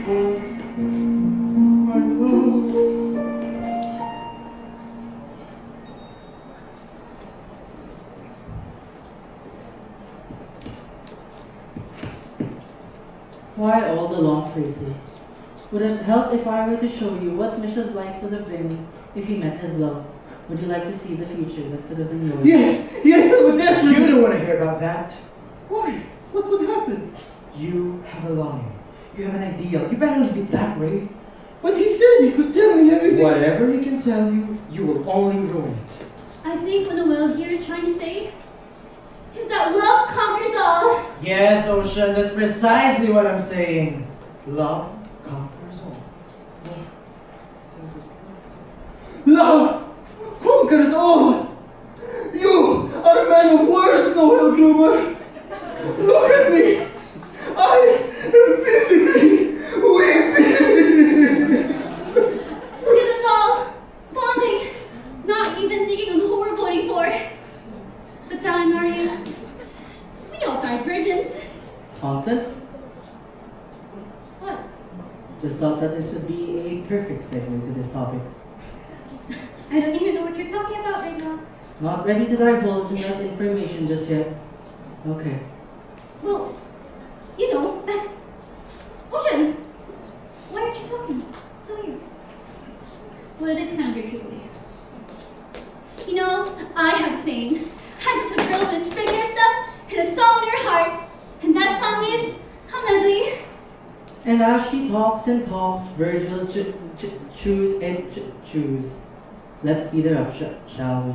oh my love. Why all the long phrases? Would it help if I were to show you what Misha's life would have been if he met his love? Would you like to see the future that could have been yours? Yes, I would desperately. You don't want to hear about that. Why? What would happen? You have a longing. You have an ideal. You better leave it that way. But he said he could tell me everything. Whatever he can tell you, you will only ruin it. I think what Noel here is trying to say is that love conquers all. Yes, Ocean, that's precisely what I'm saying. Love conquers all. Love conquers all. You are a man of words, Noel Gruber. Look at me. I am physically weeping. This is all bonding, not even thinking on who we're voting for. But Talia and Maria, we all died virgins. Constance? What? Just thought that this would be a perfect segue to this topic. I don't even know what you're talking about right now. Not ready to divulge enough information just yet. Okay. Well, you know, that's... Ocean! Why aren't you talking? So weird. Well, it is kind of weird, truthfully. You know, I have a saying. I'm just a girl with a spring in her step and a song in her heart. And that song is a medley. And as she talks and talks, Virgil chews and chews. Let's speed her up, shall we?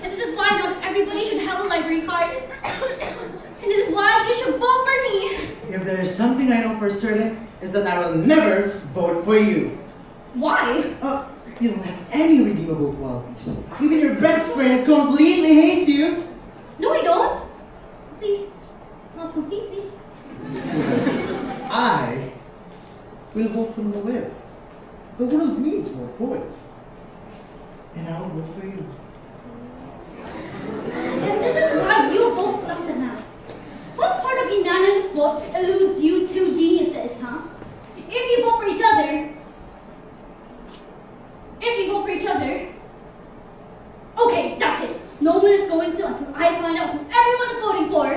And this is why not everybody should have a library card. And this is why you should vote for me. If there is something I know for certain, is that I will never vote for you. Why? You don't have any redeemable qualities. Even your best friend completely hates you. No, I don't. At least, not completely. I will vote for Noel. The world needs more poets. And I will vote for you. And this is why you both sucked at math. What part of unanimous vote eludes you two geniuses, huh? If you vote for each other, if you vote for each other. Okay, that's it. No one is going to until I find out who everyone is voting for.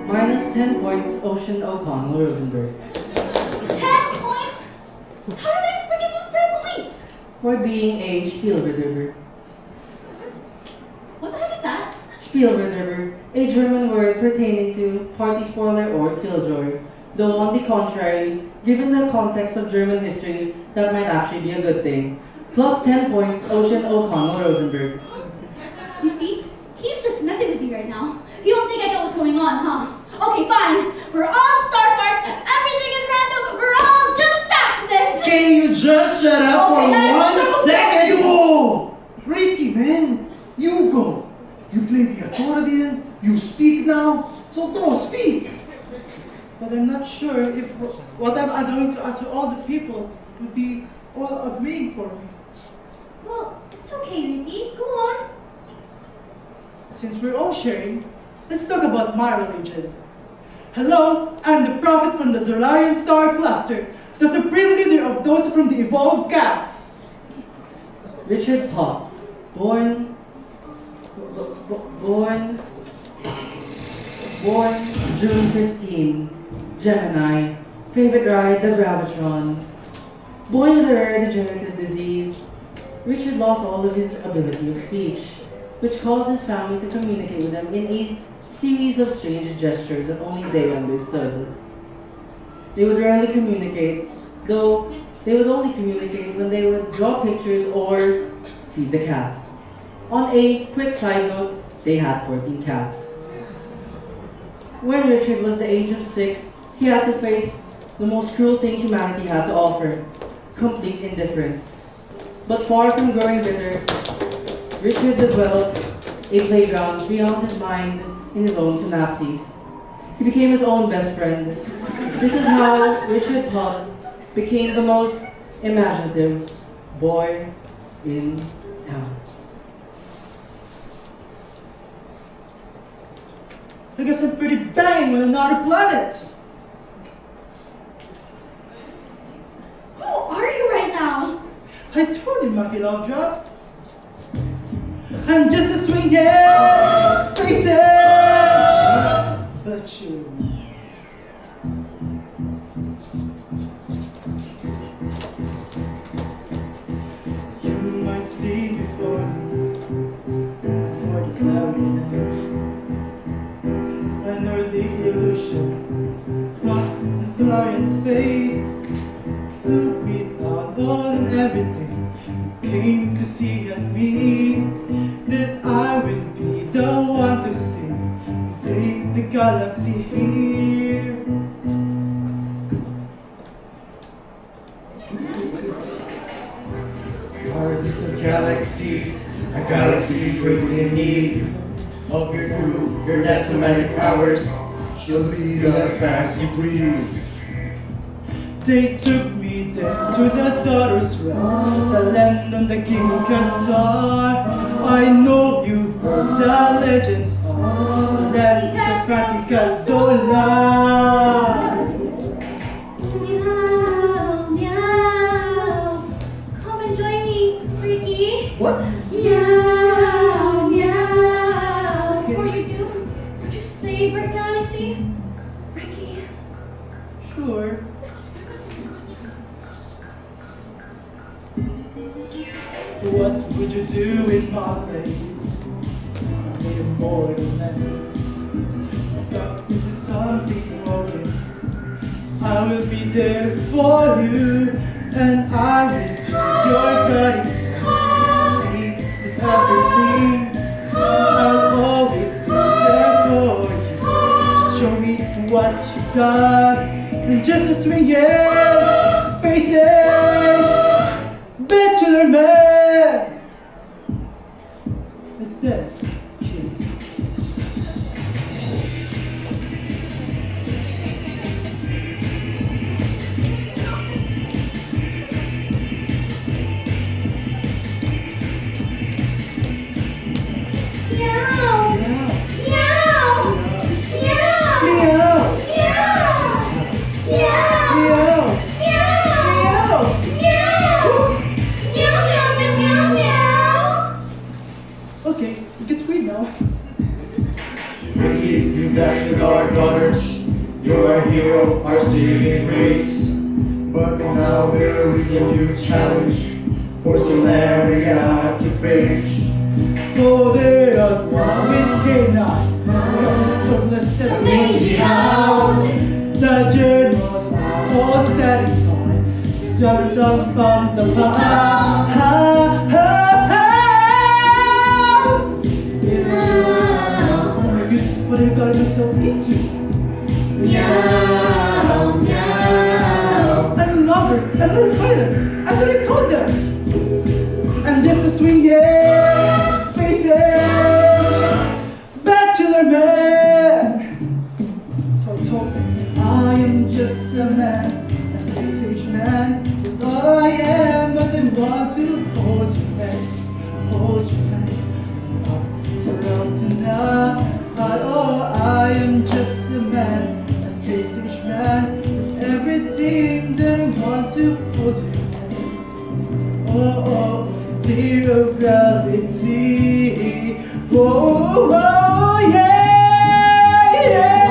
Minus 10 points, Ocean O'Connell Rosenberg. 10 points? How did I freaking lose 10 points? For being a Spielverderber. What the heck is that? Spielverderber, a German word pertaining to party spoiler or killjoy. Though on the contrary, given the context of German history, that might actually be a good thing. Plus 10 points, Ocean O'Connell Rosenberg. You see, he's just messing with me right now. You don't think I get what's going on, huh? Okay, fine. We're all star farts. Everything is random. We're all just accidents. Can you just shut up for Okay, 1 second? Yo! Ricky, man! You go! You play the accordion, you speak now, so go speak! But I'm not sure if what I'm going to ask all the people would be all agreeing for me. Well, it's okay, Ricky. Go on. Since we're all sharing, let's talk about my religion. Hello, I'm the prophet from the Zolarian star cluster, the supreme leader of those from the evolved cats. Richard Potts, born June 15, Gemini, favorite ride the Gravitron. Born with a rare degenerative disease, Richard lost all of his ability of speech, which caused his family to communicate with him in a series of strange gestures that only they understood. They would rarely communicate, though they would only communicate when they would draw pictures or feed the cats. On a quick side note, they had 14 cats. When Richard was the age of 6, he had to face the most cruel thing humanity had to offer, complete indifference. But far from growing bitter, Richard developed a playground beyond his mind in his own synapses. He became his own best friend. This is how Richard Potts became the most imaginative boy in town. I guess I'm pretty banging on another planet. Who are you right now? I told you, Monkey Love Drop. I'm just a swinging space age. But you might see before more cloudy an early illusion from the Solarian space. Me out on everything you came to see at me, that I will be the one to sing and save the galaxy here. Are this a galaxy greatly in need of your crew, your netsomatic powers? You'll lead us as you please. They took me there to the daughter's realm, the land on the king cat star. I know you heard the legends of the land of the fatty cat so loud. Meow, meow. Come and join me, Ricky. What? Meow, meow. Before you do, would you save our galaxy? Ricky. Sure. What would you do in my place? I'm a mortal man, stuck into something broken. I will be there for you, and I will be your guiding hand to see this everything. I'll always be there for you. Just show me what you got, and just a swing space age bachelor man. It's this, kids. Meow. Yeah. Meow. Meow. Meow. Meow. Meow. Meow. now there's a new challenge for Leyrish to face. For there at one with K9, Douglas the Zihao. the generals all standing by. Dum bum the ha ha ha ha. Oh my goodness, what have I gotten myself into? Meow, meow. I'm a lover, I'm not a fighter. I thought I told them. I'm just a swinging space age bachelor man. So I told them, I am just a man, a space age man. That's all I am, but I want to hold your hands, hold your hands. It's up to the world to know. Oh, I am just a man, a space age man. It's everything that I want to hold your hands. Oh, zero gravity. Oh, yeah, yeah.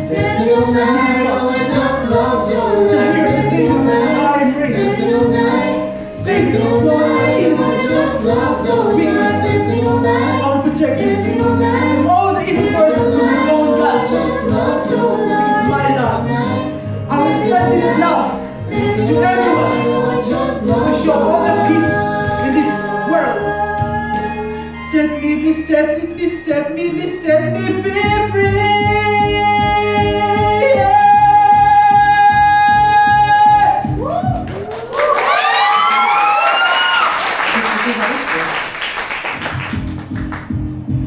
Dancing all night, oh, I just love your I hear the same as I embrace. Dancing all night, dancing all night, oh, I just love your dancing all night, I will protect you dancing all night, from all the evil forces from your own gods. just love your It's my love. I will spread this love to everyone to show all the peace in this world. Set me, please set me, please set me, please set me be free.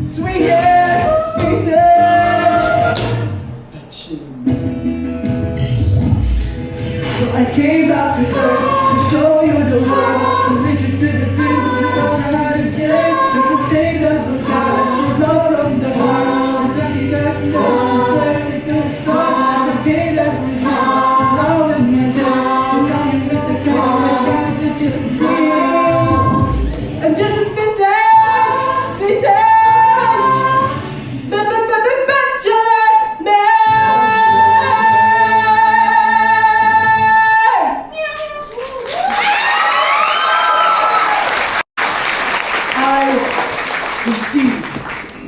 Swing it, space age. So I came back to Earth to show you the world, to make you feel the thing with the stone and honest days. You can take the galaxy, love from the heart, and then you get scared, where you feel sun. I gave that for you, now and then, to come in with the kind of life that just me. I'm just a spit there, space age.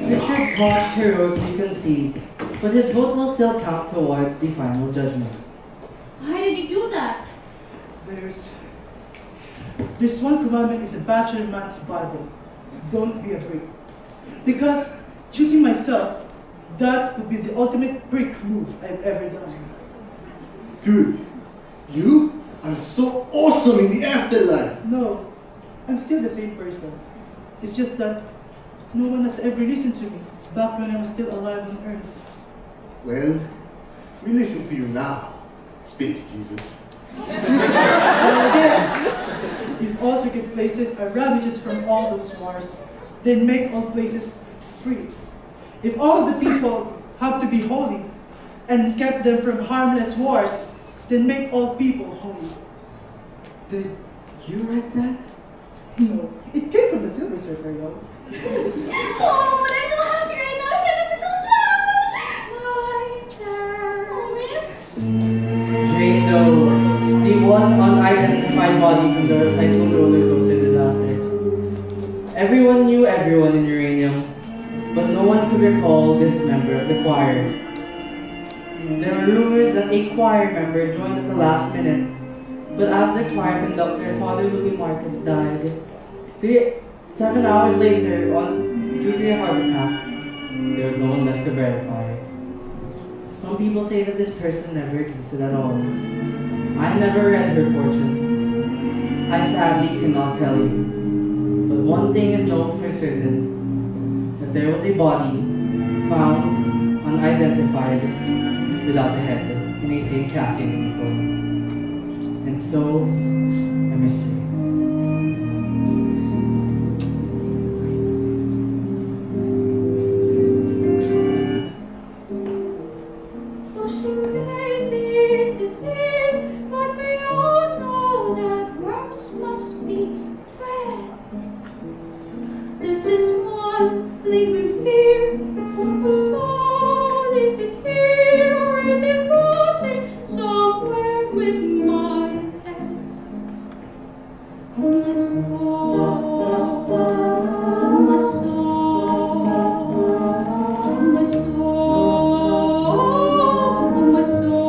Richard Voss heroically concedes, but his vote will still count towards the final judgment. Why did you do that? There's one commandment in the Bachelor Man's Bible. Don't be a prick. Because choosing myself, that would be the ultimate prick move I've ever done. Dude, you are so awesome in the afterlife. No, I'm still the same person. It's just that no one has ever listened to me back when I was still alive on Earth. Well, we listen to you now, Space Jesus. Yes, if all sacred places are ravages from all those wars, then make all places free. If all the people have to be holy and kept them from harmless wars, then make all people holy. Did you write that? No, it came from the Silver Surfer, yo. Oh, but I'm so happy right now. I can't ever Jane Doe, the one unidentified body from the Cyclone roller coaster disaster. Everyone knew everyone in Uranium, but no one could recall this member of the choir. There were rumors that a choir member joined at the last minute, but as the choir conductor, Father Louis Marcus, died, 7 hours later, due to a heart attack, there was no one left to verify. Some people say that this person never existed at all. I never read her fortune. I sadly cannot tell you. But one thing is known for certain, that there was a body found unidentified without a head in a St. Cassian uniform. And so, a mystery. Pushing daisies, disease, but we all know that worms must be fed. There's just one lingering fear. What soul is it here, or is it rotting somewhere with my head on my soul, on my soul, on my soul, on my soul.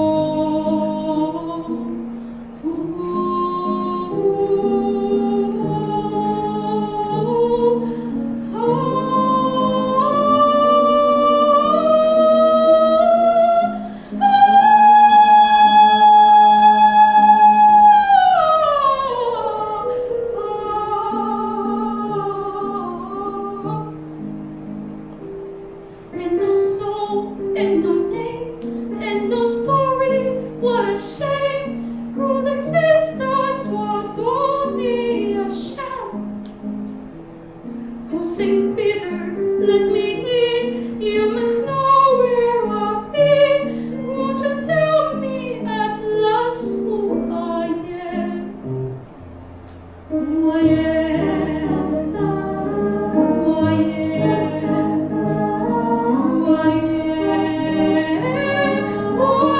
And no soul, and no name, and no story, what a shame. Cruel existence was only a sham. Oh, Saint Peter, let me in, you must know where I've been. Won't you tell me at last who I am? Who I am, who I am, who I am, who I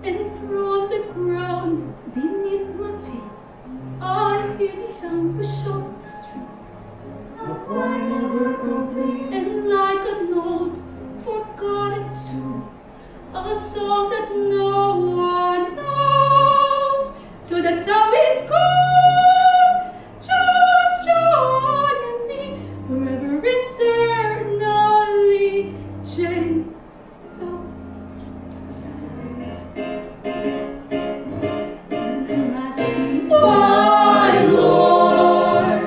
And from the ground beneath my feet, I hear the anguish of the street. A choir never complete, and like a note forgotten too, a song that no one knows. So that's how it goes. Just John and me, forever eternally, Jane. My Lord,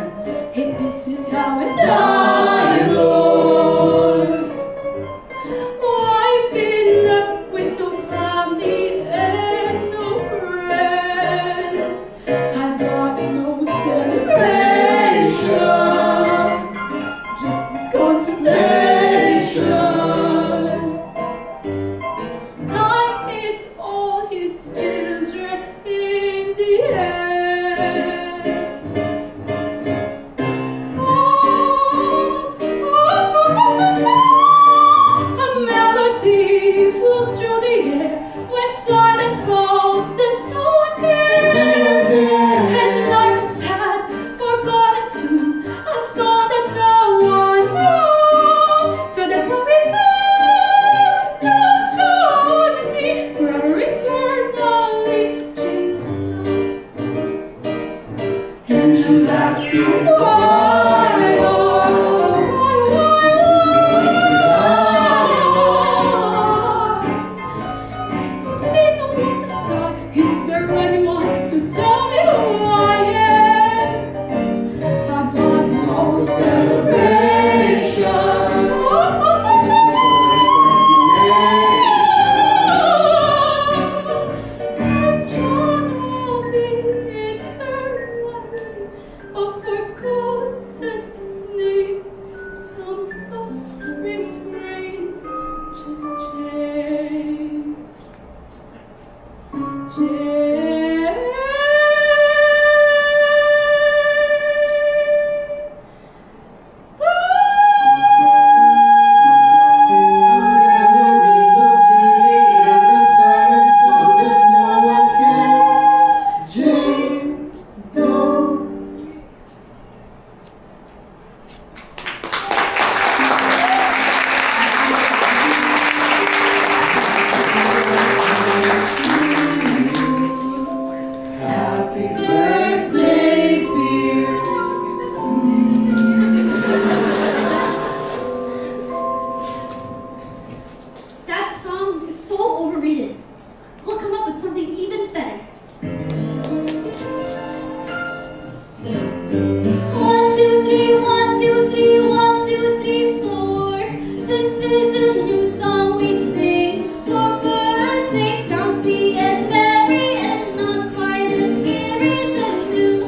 is a new song we sing for birthdays, bouncy and merry, and not quite as scary. The new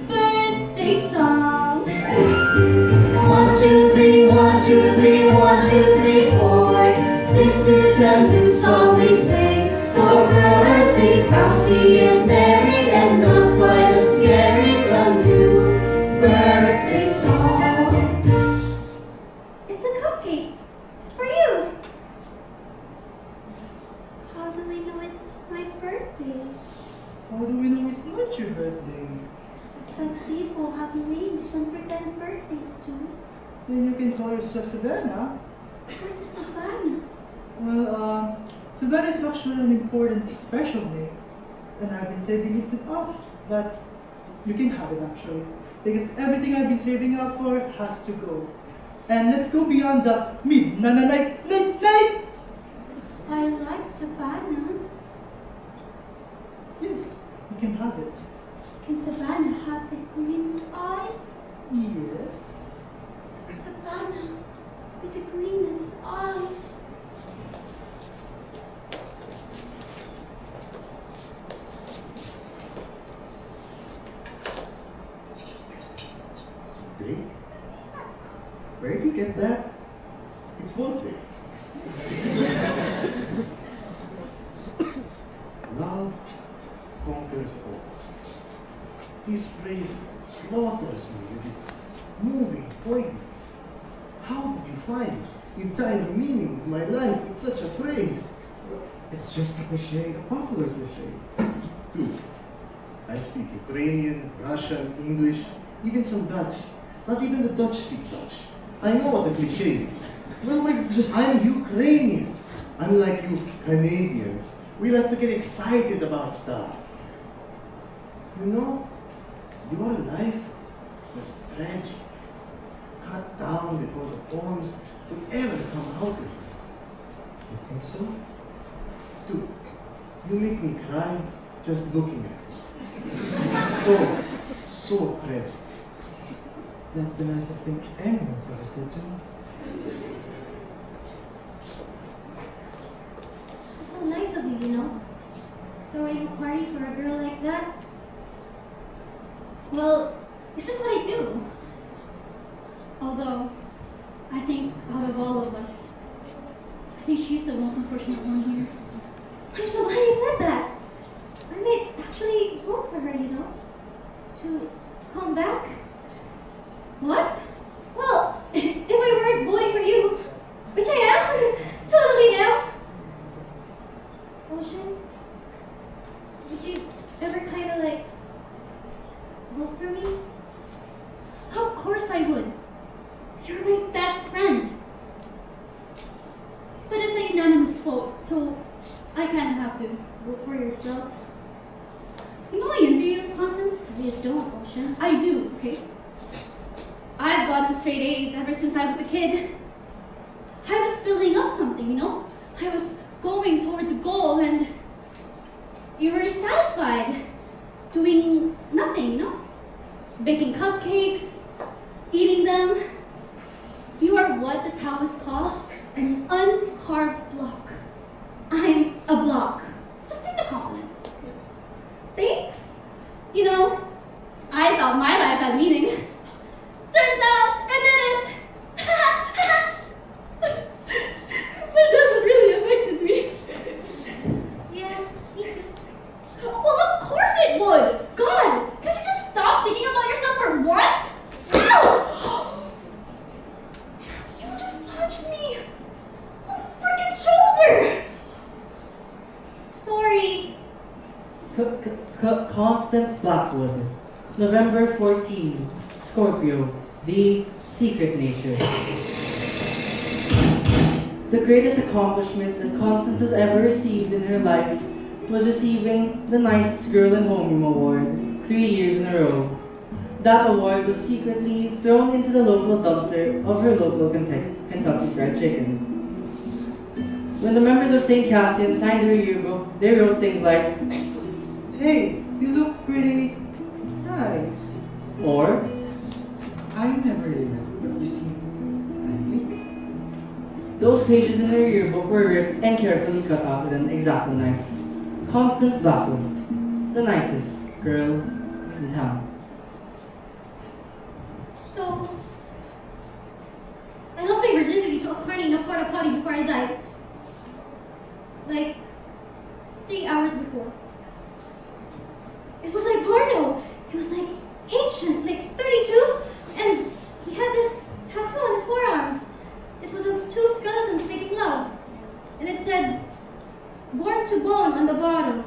birthday song. 1, 2, 3, 1, 2, 3, 1, 2, 3, 4. This is a new song we sing for birthdays, bouncy and merry, and not quite as scary. The new birthday song. It's a cupcake for you. How do we know it's my birthday? How do we know it's not your birthday? Some people have names and pretend birthdays too. Then you can call yourself Savannah. What's a savannah? Well, Savannah is actually an important special day. And I've been saving it up, but you can have it actually. Because everything I've been saving up for has to go. And let's go beyond the night. I like savannah. Yes, you can have it. Can savannah have the green's eyes? Yes. Savannah with the greenest eyes. Drink? Where did you get that? It's birthday. Love conquers all. This phrase slaughters me with its moving poignance. How did you find entire meaning of my life with such a phrase? It's just a cliche, a popular cliche. Dude, I speak Ukrainian, Russian, English, even some Dutch. Not even the Dutch speak Dutch. I know what the cliche is. Well, I'm Ukrainian. Unlike you Canadians, we like to get excited about stuff. You know, your life was tragic. Cut down before the poems could ever come out of you. You think so? Dude, you make me cry just looking at you. So tragic. That's the nicest thing anyone's ever said to me. It's so nice of you, you know? Throwing a party for a girl like that. Well, this is what I do. Although, I think out of all of us, I think she's the most unfortunate one here. I'm so glad you said that. I might actually vote for her, you know? To come back. What? Well, if I weren't voting for you, which I am, totally am. Ocean, would you ever kind of like vote for me? Of course I would. You're my best friend. But it's a unanimous vote, so I kind of have to vote for yourself. You know I envy you, Constance? You don't, Ocean. I do, okay? I've gotten straight A's ever since I was a kid. I was building up something, you know? I was going towards a goal and you were satisfied doing nothing, you know? Baking cupcakes, eating them. You are what the Taoists call an uncarved block. I'm a block. Just take the compliment. Thanks. You know, I thought my life had meaning. Turns out it didn't. My dad was really affected me. Yeah, me too. Well, of course it would. God, can you just stop thinking about yourself for once? Ow! You just punched me on the freaking shoulder. Sorry. Constance Blackwood, November 14, Scorpio, the secret nature. The greatest accomplishment that Constance has ever received in her life was receiving the Nicest Girl in Homeroom Award 3 years in a row. That award was secretly thrown into the local dumpster of her local Kentucky Fried Chicken. When the members of St. Cassian signed her yearbook, they wrote things like, Hey, you look pretty nice. or, I never really met, but you seem friendly. Those pages in their yearbook were ripped and carefully cut out with an X-Acto knife. Constance Blackwood, the nicest girl in town. So, I lost my virginity to a carny in a porta potty before I died. Like, 3 hours before. It was like porno. It was like ancient, like 32, and he had this tattoo on his forearm. It was of 2 skeletons making love. And it said, "Born to bone" on the bottom.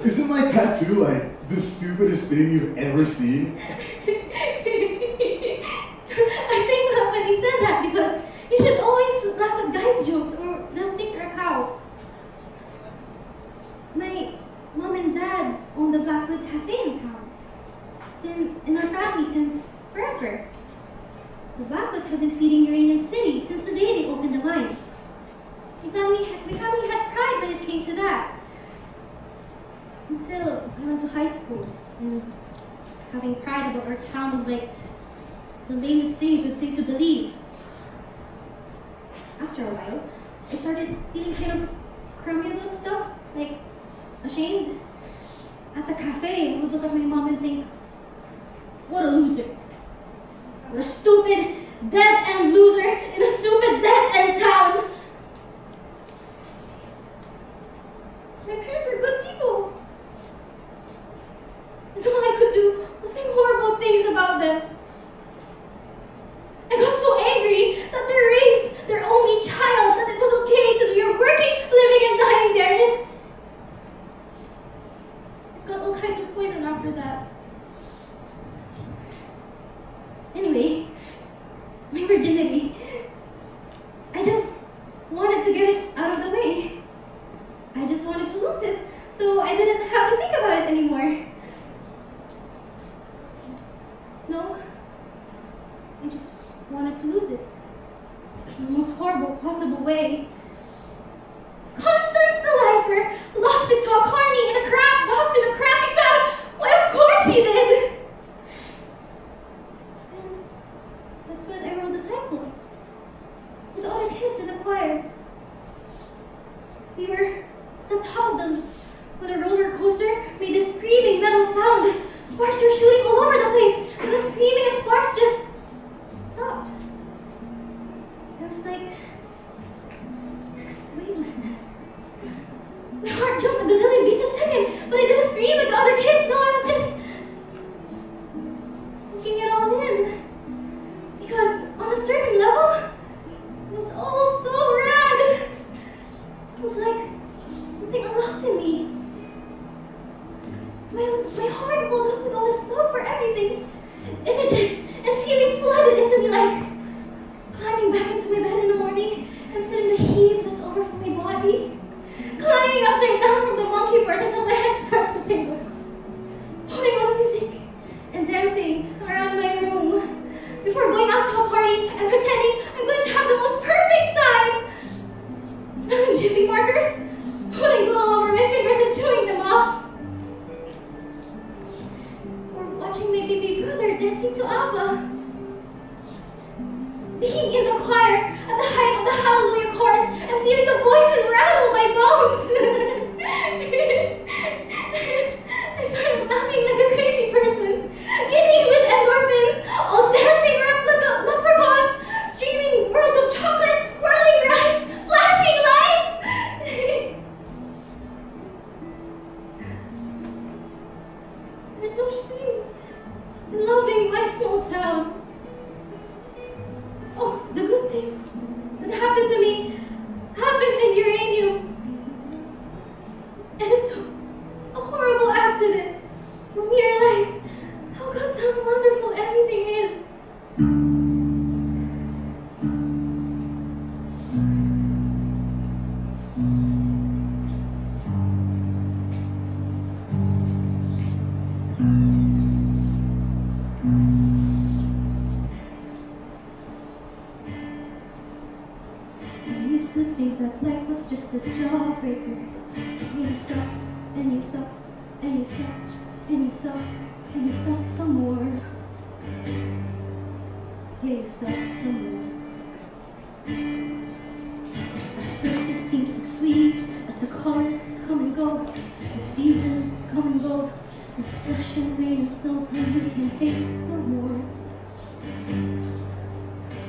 Isn't my tattoo like the stupidest thing you've ever seen? I think that when he said that because you should always laugh at guys' jokes or they'll think you're a cow. My mom and dad own the Blackwood Cafe in town. It's been in our family since forever. The Blackwoods have been feeding Uranium City since the day they opened the mines. My family had pride when it came to that. Until I went to high school, and having pride about our town was like the lamest thing you could think to believe. After a while, I started feeling kind of crummy about stuff, like ashamed. At the cafe, I would look at my mom and think, what a loser. What a stupid, dead-end loser in a stupid, dead-end town. My parents were good people. And all I could do was think horrible things about them. I got so angry that they raised their only child, that it was okay to do your working, living, and dying there. And I got all kinds of poison after that. Anyway, my virginity. I just wanted to get it out of the way. I just wanted to lose it, so I didn't have to think about it anymore. No, I just wanted to lose it. In the most horrible possible way. Constance the lifer lost it to a carny in a crap box in a crappy town. Why, of course she did! And that's when I rode the Cyclone with all the kids in the choir. We were at the top of when a roller coaster made this screaming metal sound. Sparks were shooting all over the place, and the screaming and sparks just stopped. There was like this weightlessness. My heart jumped a gazillion beats a second, but I didn't scream like the other kids. No, I was just soaking it all in. Because on a certain level, it was all so rad. It was like something unlocked in me. My heart welled up with all this love for everything. Images and feelings flooded into me like climbing back into my bed in the morning and feeling the heat left over from my body. Climbing upside down from the monkey bars until my head starts to tingle. Putting on music and dancing around my room. Before going out to a party and pretending I'm going to have the most perfect time. Smelling Jiffy markers, putting glue all over my fingers and chewing them off. Watching my baby brother dancing to ABBA. Being in the choir at the height of the Hallelujah chorus and feeling the voices rattle my bones. I started laughing like a crazy person, giddy with endorphins, all dancing replica leprechauns, streaming worlds of chocolate, whirling rides, flashing lights. There's no shame in loving my small town. Oh, the good things that happened to me happened in uranium. And it took a horrible accident for me to realize how goddamn wonderful everything is. To think that life was just a jawbreaker. And you suck, and you suck, and you suck, and you suck, and you suck some more. Yeah, you suck some more. see as the colors come and go, the seasons come and go, the slush and rain and snow till we can taste no more.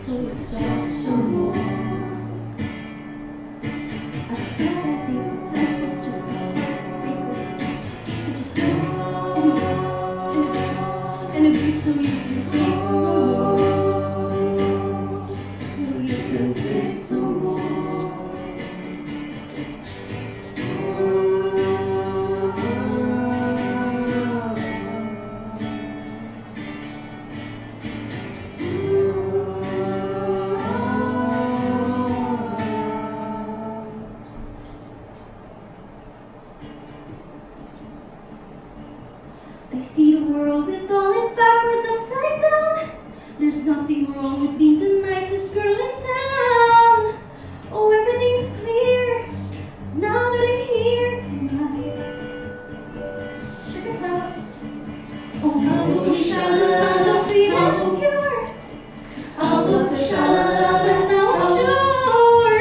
So you start some more. At first I think life was just a breaker. It just breaks and it breaks and it breaks so you can break no more. So you can break no more. I see the world with all its backwards upside down. There's nothing wrong with being the nicest girl in town. Oh, everything's clear now that I'm here. Sugar cloud. Oh, my soul shines, the sun so sweet and pure. I'll look the sha-la-la, and now I'm sure.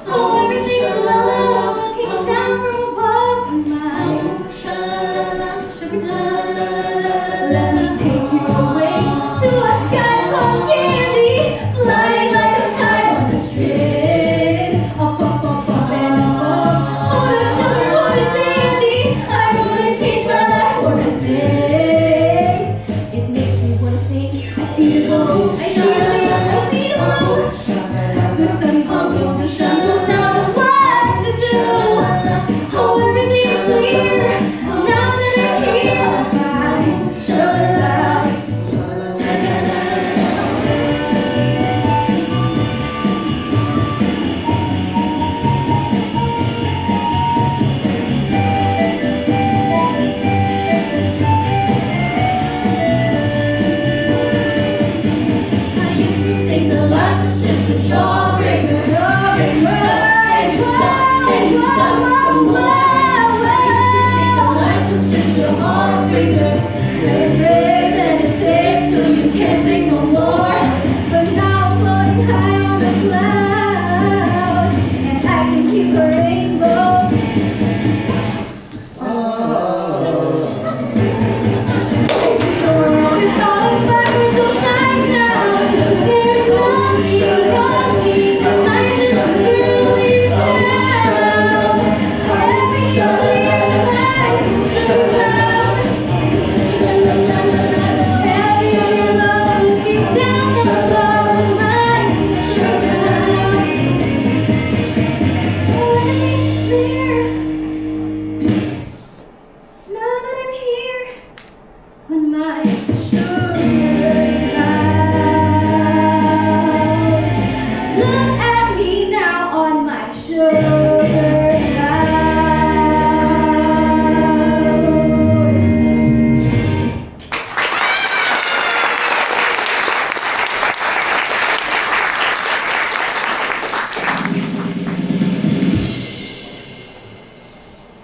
Oh, everything's love, looking down from above. My sha-la-la, sugar cloud. Let me take you away to a sky of candy, flying like a kite on the string. Up, up, up, up, and up. Hold a sugar, hold a dandy. I wouldn't change my life for a day. It makes me wanna sing. I see the glow, I see the light, I see the glow. The sun comes up, the sun goes down. What to do? Oh, everything's clear now that I'm here. I used to think that life was just a jawbreaker, and you suck, and you suck, and you suck some more. I used to think that life was just a heartbreaker, that it breaks and it takes till you can't take no more. But now I'm floating high on the cloud, and I can keep the rainbow. I see the world with all its backwards upside down. There's nothing wrong with the nicest girl in town. Every color in the light, sugar cloud. Every other love looking down from above, my sugar cloud. Everything's clear now that I'm here on my sugar cloud. Look at me now on my sugar cloud.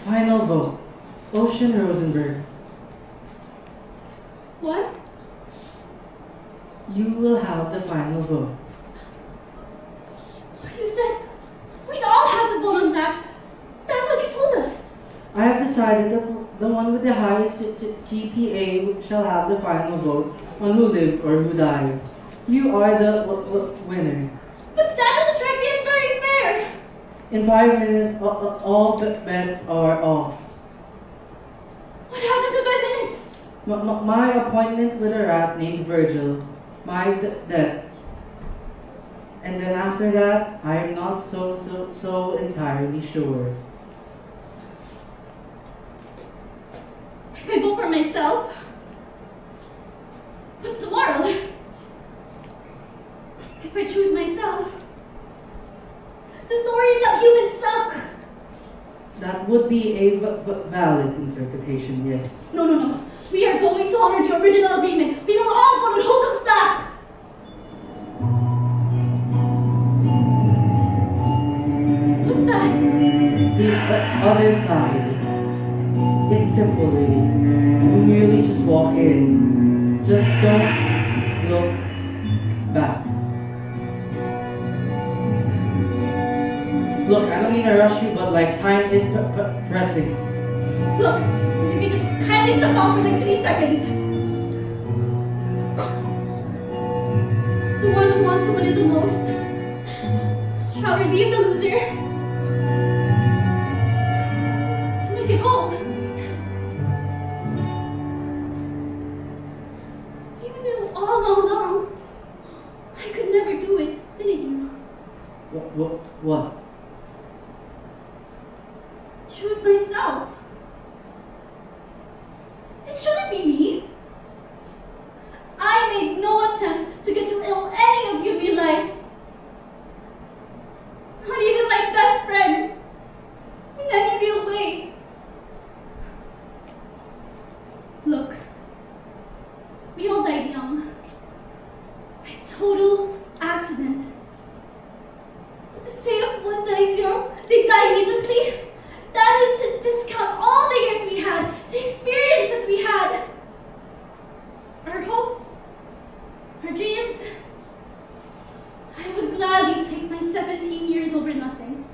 Final vote. Ocean Rosenberg. What? You will have the final vote. But you said we'd all have to vote on that. That's what you told us. I have decided that the one with the highest GPA shall have the final vote on who lives or who dies. You are the winner. But that doesn't strike me as very fair. In 5 minutes, all bets are off. What happens in 5 minutes? My appointment with a rat named Virgil, my death. And then after that, I am not so entirely sure. If I vote for myself, what's tomorrow? If I choose myself, the story is that humans suck. That would be a valid interpretation, yes. No. We are going to honor the original agreement. We will all vote on who comes back. What's that? The other side. It's simple, really. You merely just walk in. Just don't look back. Look, I don't mean to rush you, but like time is pressing. Look, if you could just kindly step off for like 3 seconds. The one who wants to win it the most shall redeem the loser to make it whole. You knew all along I could never do it, didn't you? What? Choose myself. It shouldn't be me. I made no attempts to get to know any of you in real life. Not even my best friend. In any real way. Look. We all died young. By total accident. To say if one dies young, they die needlessly, that is to discount all the years we had, the experiences we had, our hopes, our dreams. I would gladly take my 17 years over nothing.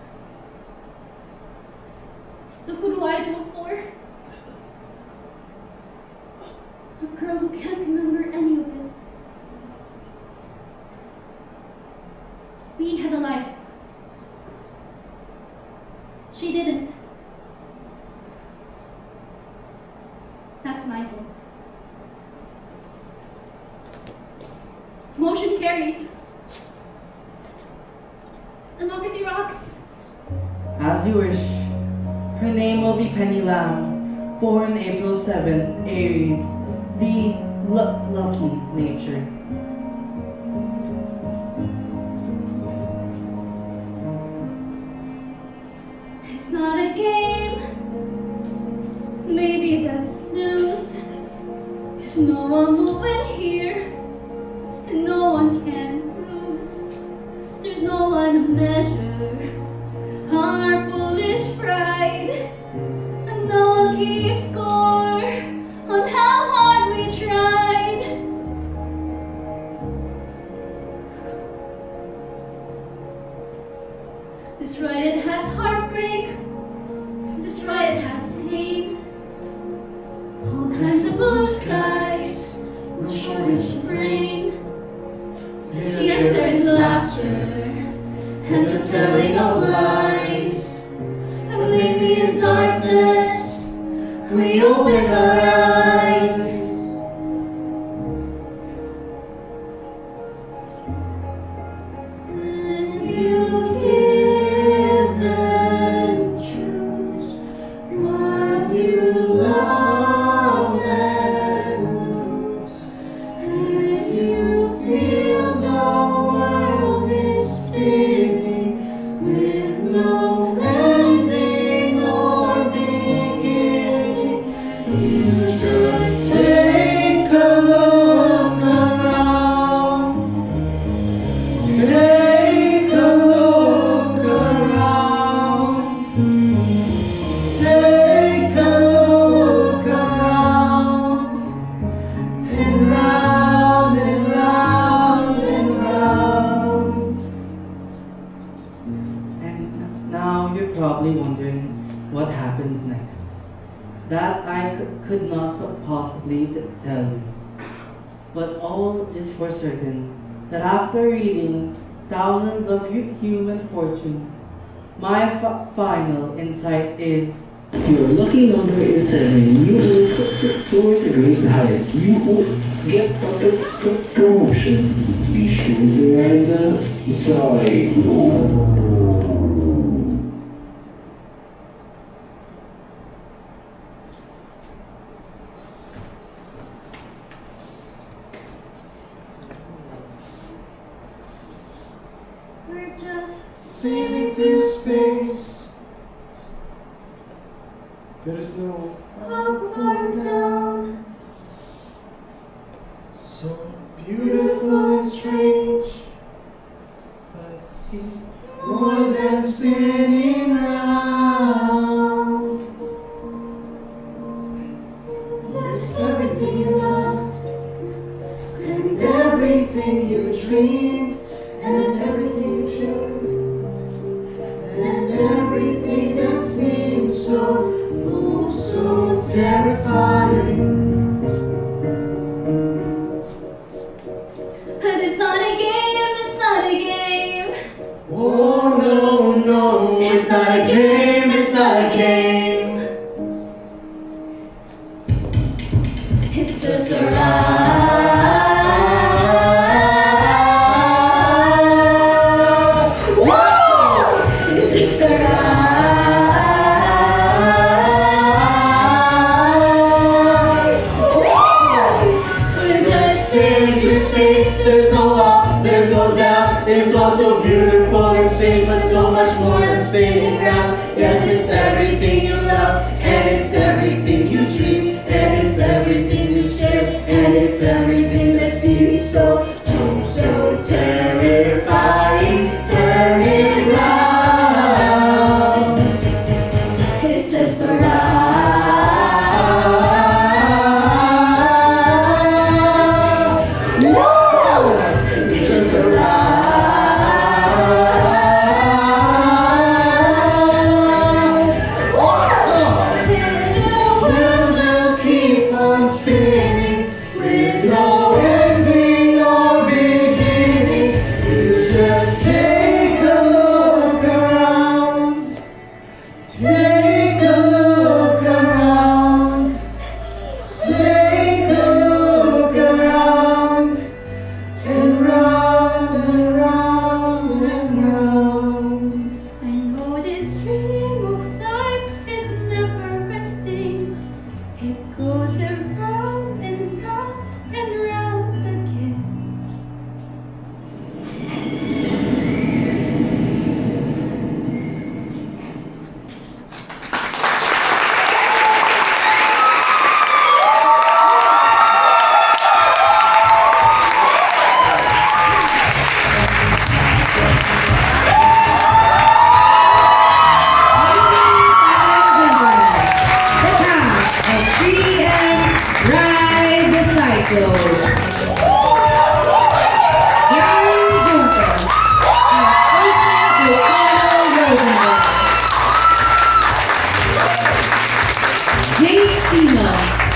So who do I vote for? A girl who can't remember any of it. We had a life. She didn't. That's my vote. Motion carried. Democracy rocks. As you wish. Her name will be Penny Lamb, born April 7, Aries, the lucky nature. It's not a game. Maybe that's news. There's no one moving here, and no one can lose. There's no one to measure our foolish pride, and no one keeps score on how hard we tried. This ride, it has heartbreak. This ride, it has pain. All kinds of blue skies, no shortage of rain. Yes, there's laughter and the telling of lies. And maybe in darkness, we open our eyes. And you give and choose what you love and lose. And you feel the world is spinning with no ending or beginning. You just take a look around. Take a look around. Take a look around. And round and round and round. And now you're probably wondering what happens next. That I could not possibly tell you. But all is for certain that after reading thousands of human fortunes, my final insight is Your lucky number is 7. You will soar the great height. You will get promotion. Be sure to ride the Cyclone. We're just Sailing through space. There is no up or down. so beautiful and strange, but it's more than spinning round. It's everything you lost, And everything you dreamed, and everything you showed, and Oh no, no, it's not a game, it's not a game. It's just a ride. Whoa! It's just a ride. Whoa! We're just sacred space. There's no wall, there's no doubt. It's all so beautiful and strange, but so much more than spinning round. Yes, it's everything you love, and it's everything you dream, and it's everything you share, and it's everything that seems so, oh, so terrifying. Turn it round. It's just a ride. Whoa! It's just a ride. Pino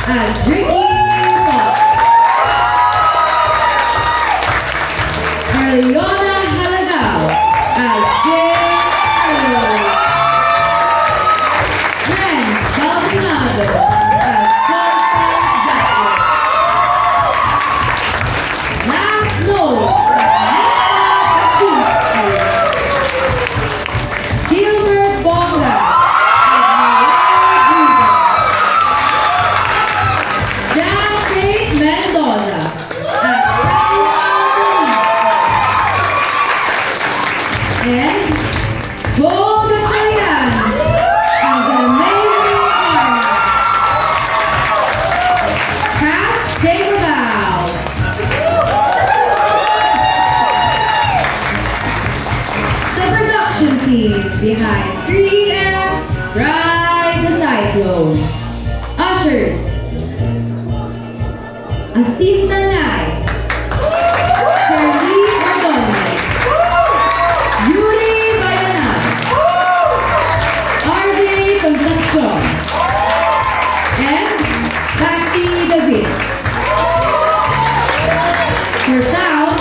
as Ricky Fox. Earleona Halagao as Jarryle. Krenz Baldonado as Constance Blackwood. Knowles as Misha Bachinsky. Guilbert Bongay as Noel Gruber. Jaxime Mendoza as and Gatchalian as an amazing Karnak. Cast Zihao Wu. The production team behind 3F's Ride the Cyclone. Ushers: Jacinta, Euri Banayado, Concepcion, and Taxi the Beach. For sound,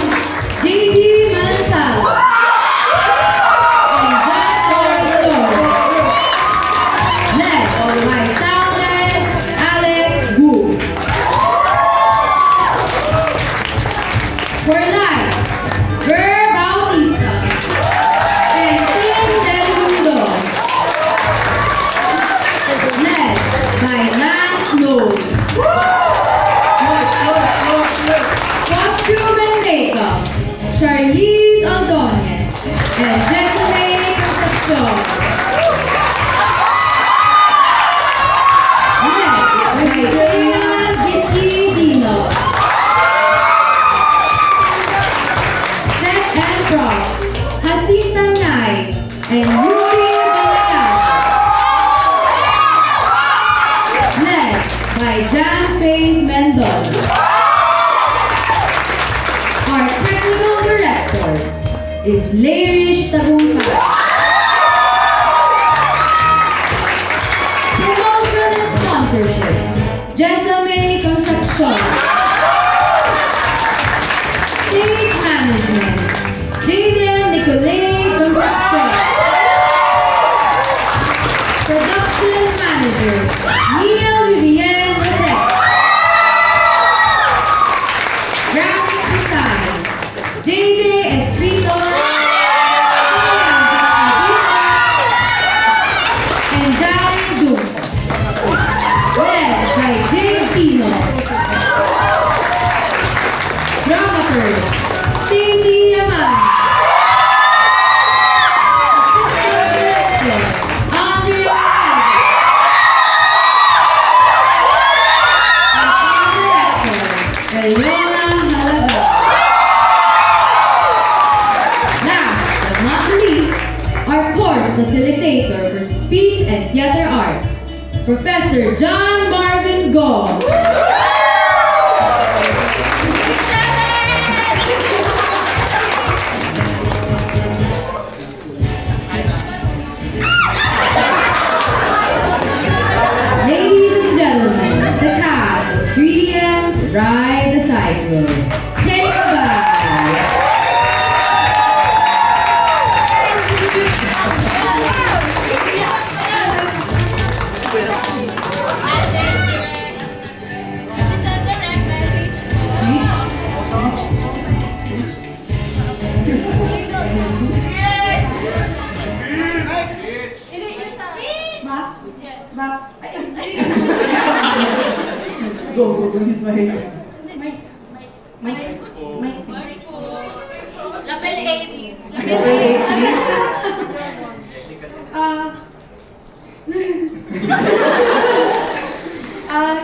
JD Mansal and Carl Dolores. Led by soundhead Alex Wu. For lights, Bolinska and led by Knowles. Costume and makeup, Charlize and Jessa Mae Concepcion. Led by Pino. Set and prop, Jacinta and Euri Banayado. Led by Mendoza. Our technical director is Leyrish Tagumpay. Promotion and sponsorship, Jessa Mae Concepcion. Stage management, Concepcion. Theater Arts, Professor John Marvin Go. Ladies and gentlemen, the cast of 3DM's Ride the Cyclone. Take a bow. Go, use my hand. Lapel 80s.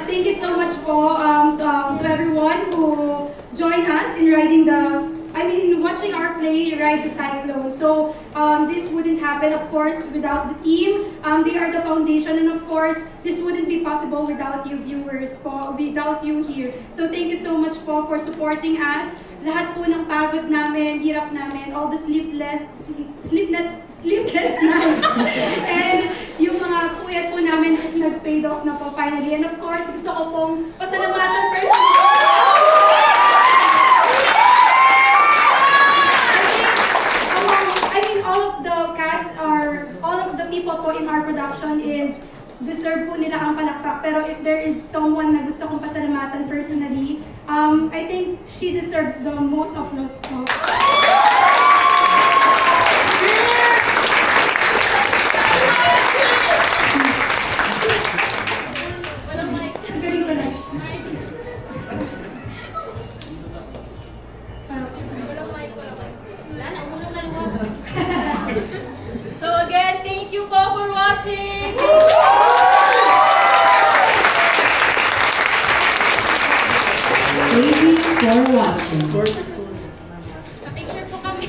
Thank you so much po to everyone who joined us in watching our play, Ride the Cyclone. So this wouldn't happen, of course, without the team. They are the foundation, and of course, this wouldn't be possible without you viewers po, without you here. So thank you so much po for supporting us. Lahat po ng pagod namin, hirap namin, all the sleepless nights. And yung mga puyat po namin is nag-paid off na po finally. And of course, gusto ko pong pasalamatan personally. All of the people po in our production is deserve po nila ang palakpak. Pero if there is someone na gusto kong pasalamatan personally, I think she deserves the most applause po. So again, thank you po for watching. Thank you for watching. Picture po kami.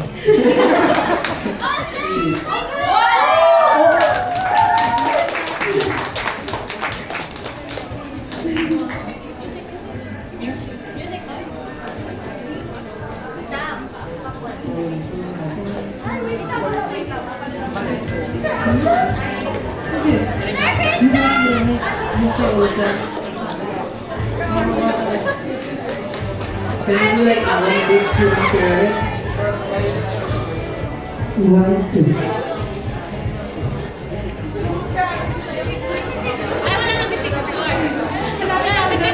Music daw. Sam. Wait lang. Can you do like one big group spirit? 1, 2. Ay, wala nag-picture. Wala nag-picture.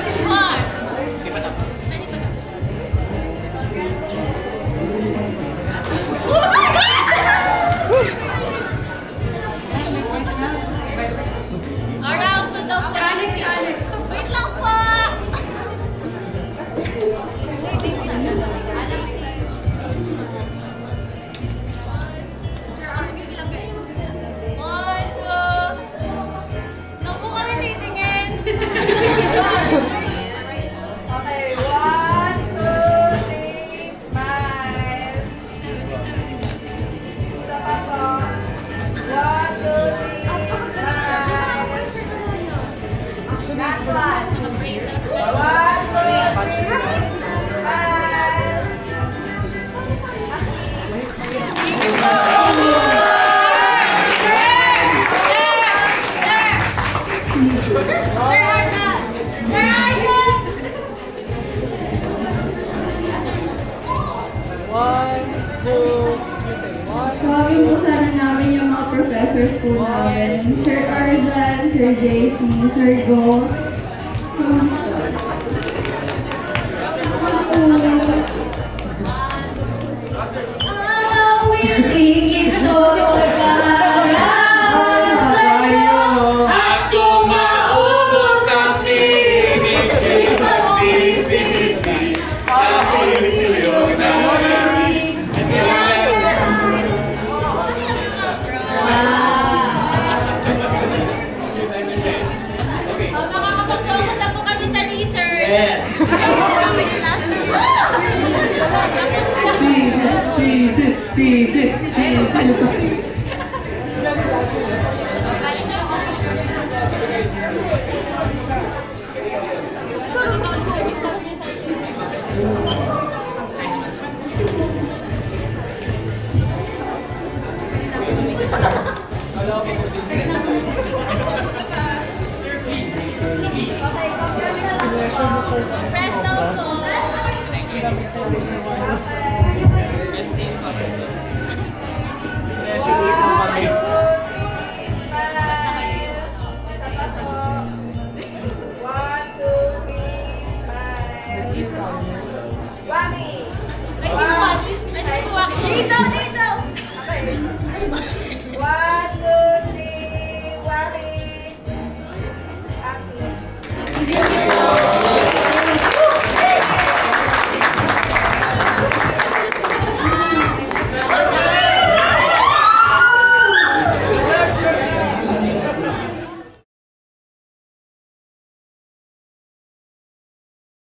Around to the Alex. Wait lang po. One, two. Nang po kami titingin. Okay, 1, 2, 3, smile. Isa pa po. 1, 2, 3, smile. Last one. 1, 2, 3, smile. Tawagin po sana namin yung mga professors po namin. Sir Arzan, Sir JC, Sir Go. Awit ito para sa'yo. Ako maubos ang tinig kay magsisisi. Dahil milyon na Makakapag-focus ako kami sa research. Yes. Thesis. Press down po. Ay, di mo. Ay, di mo.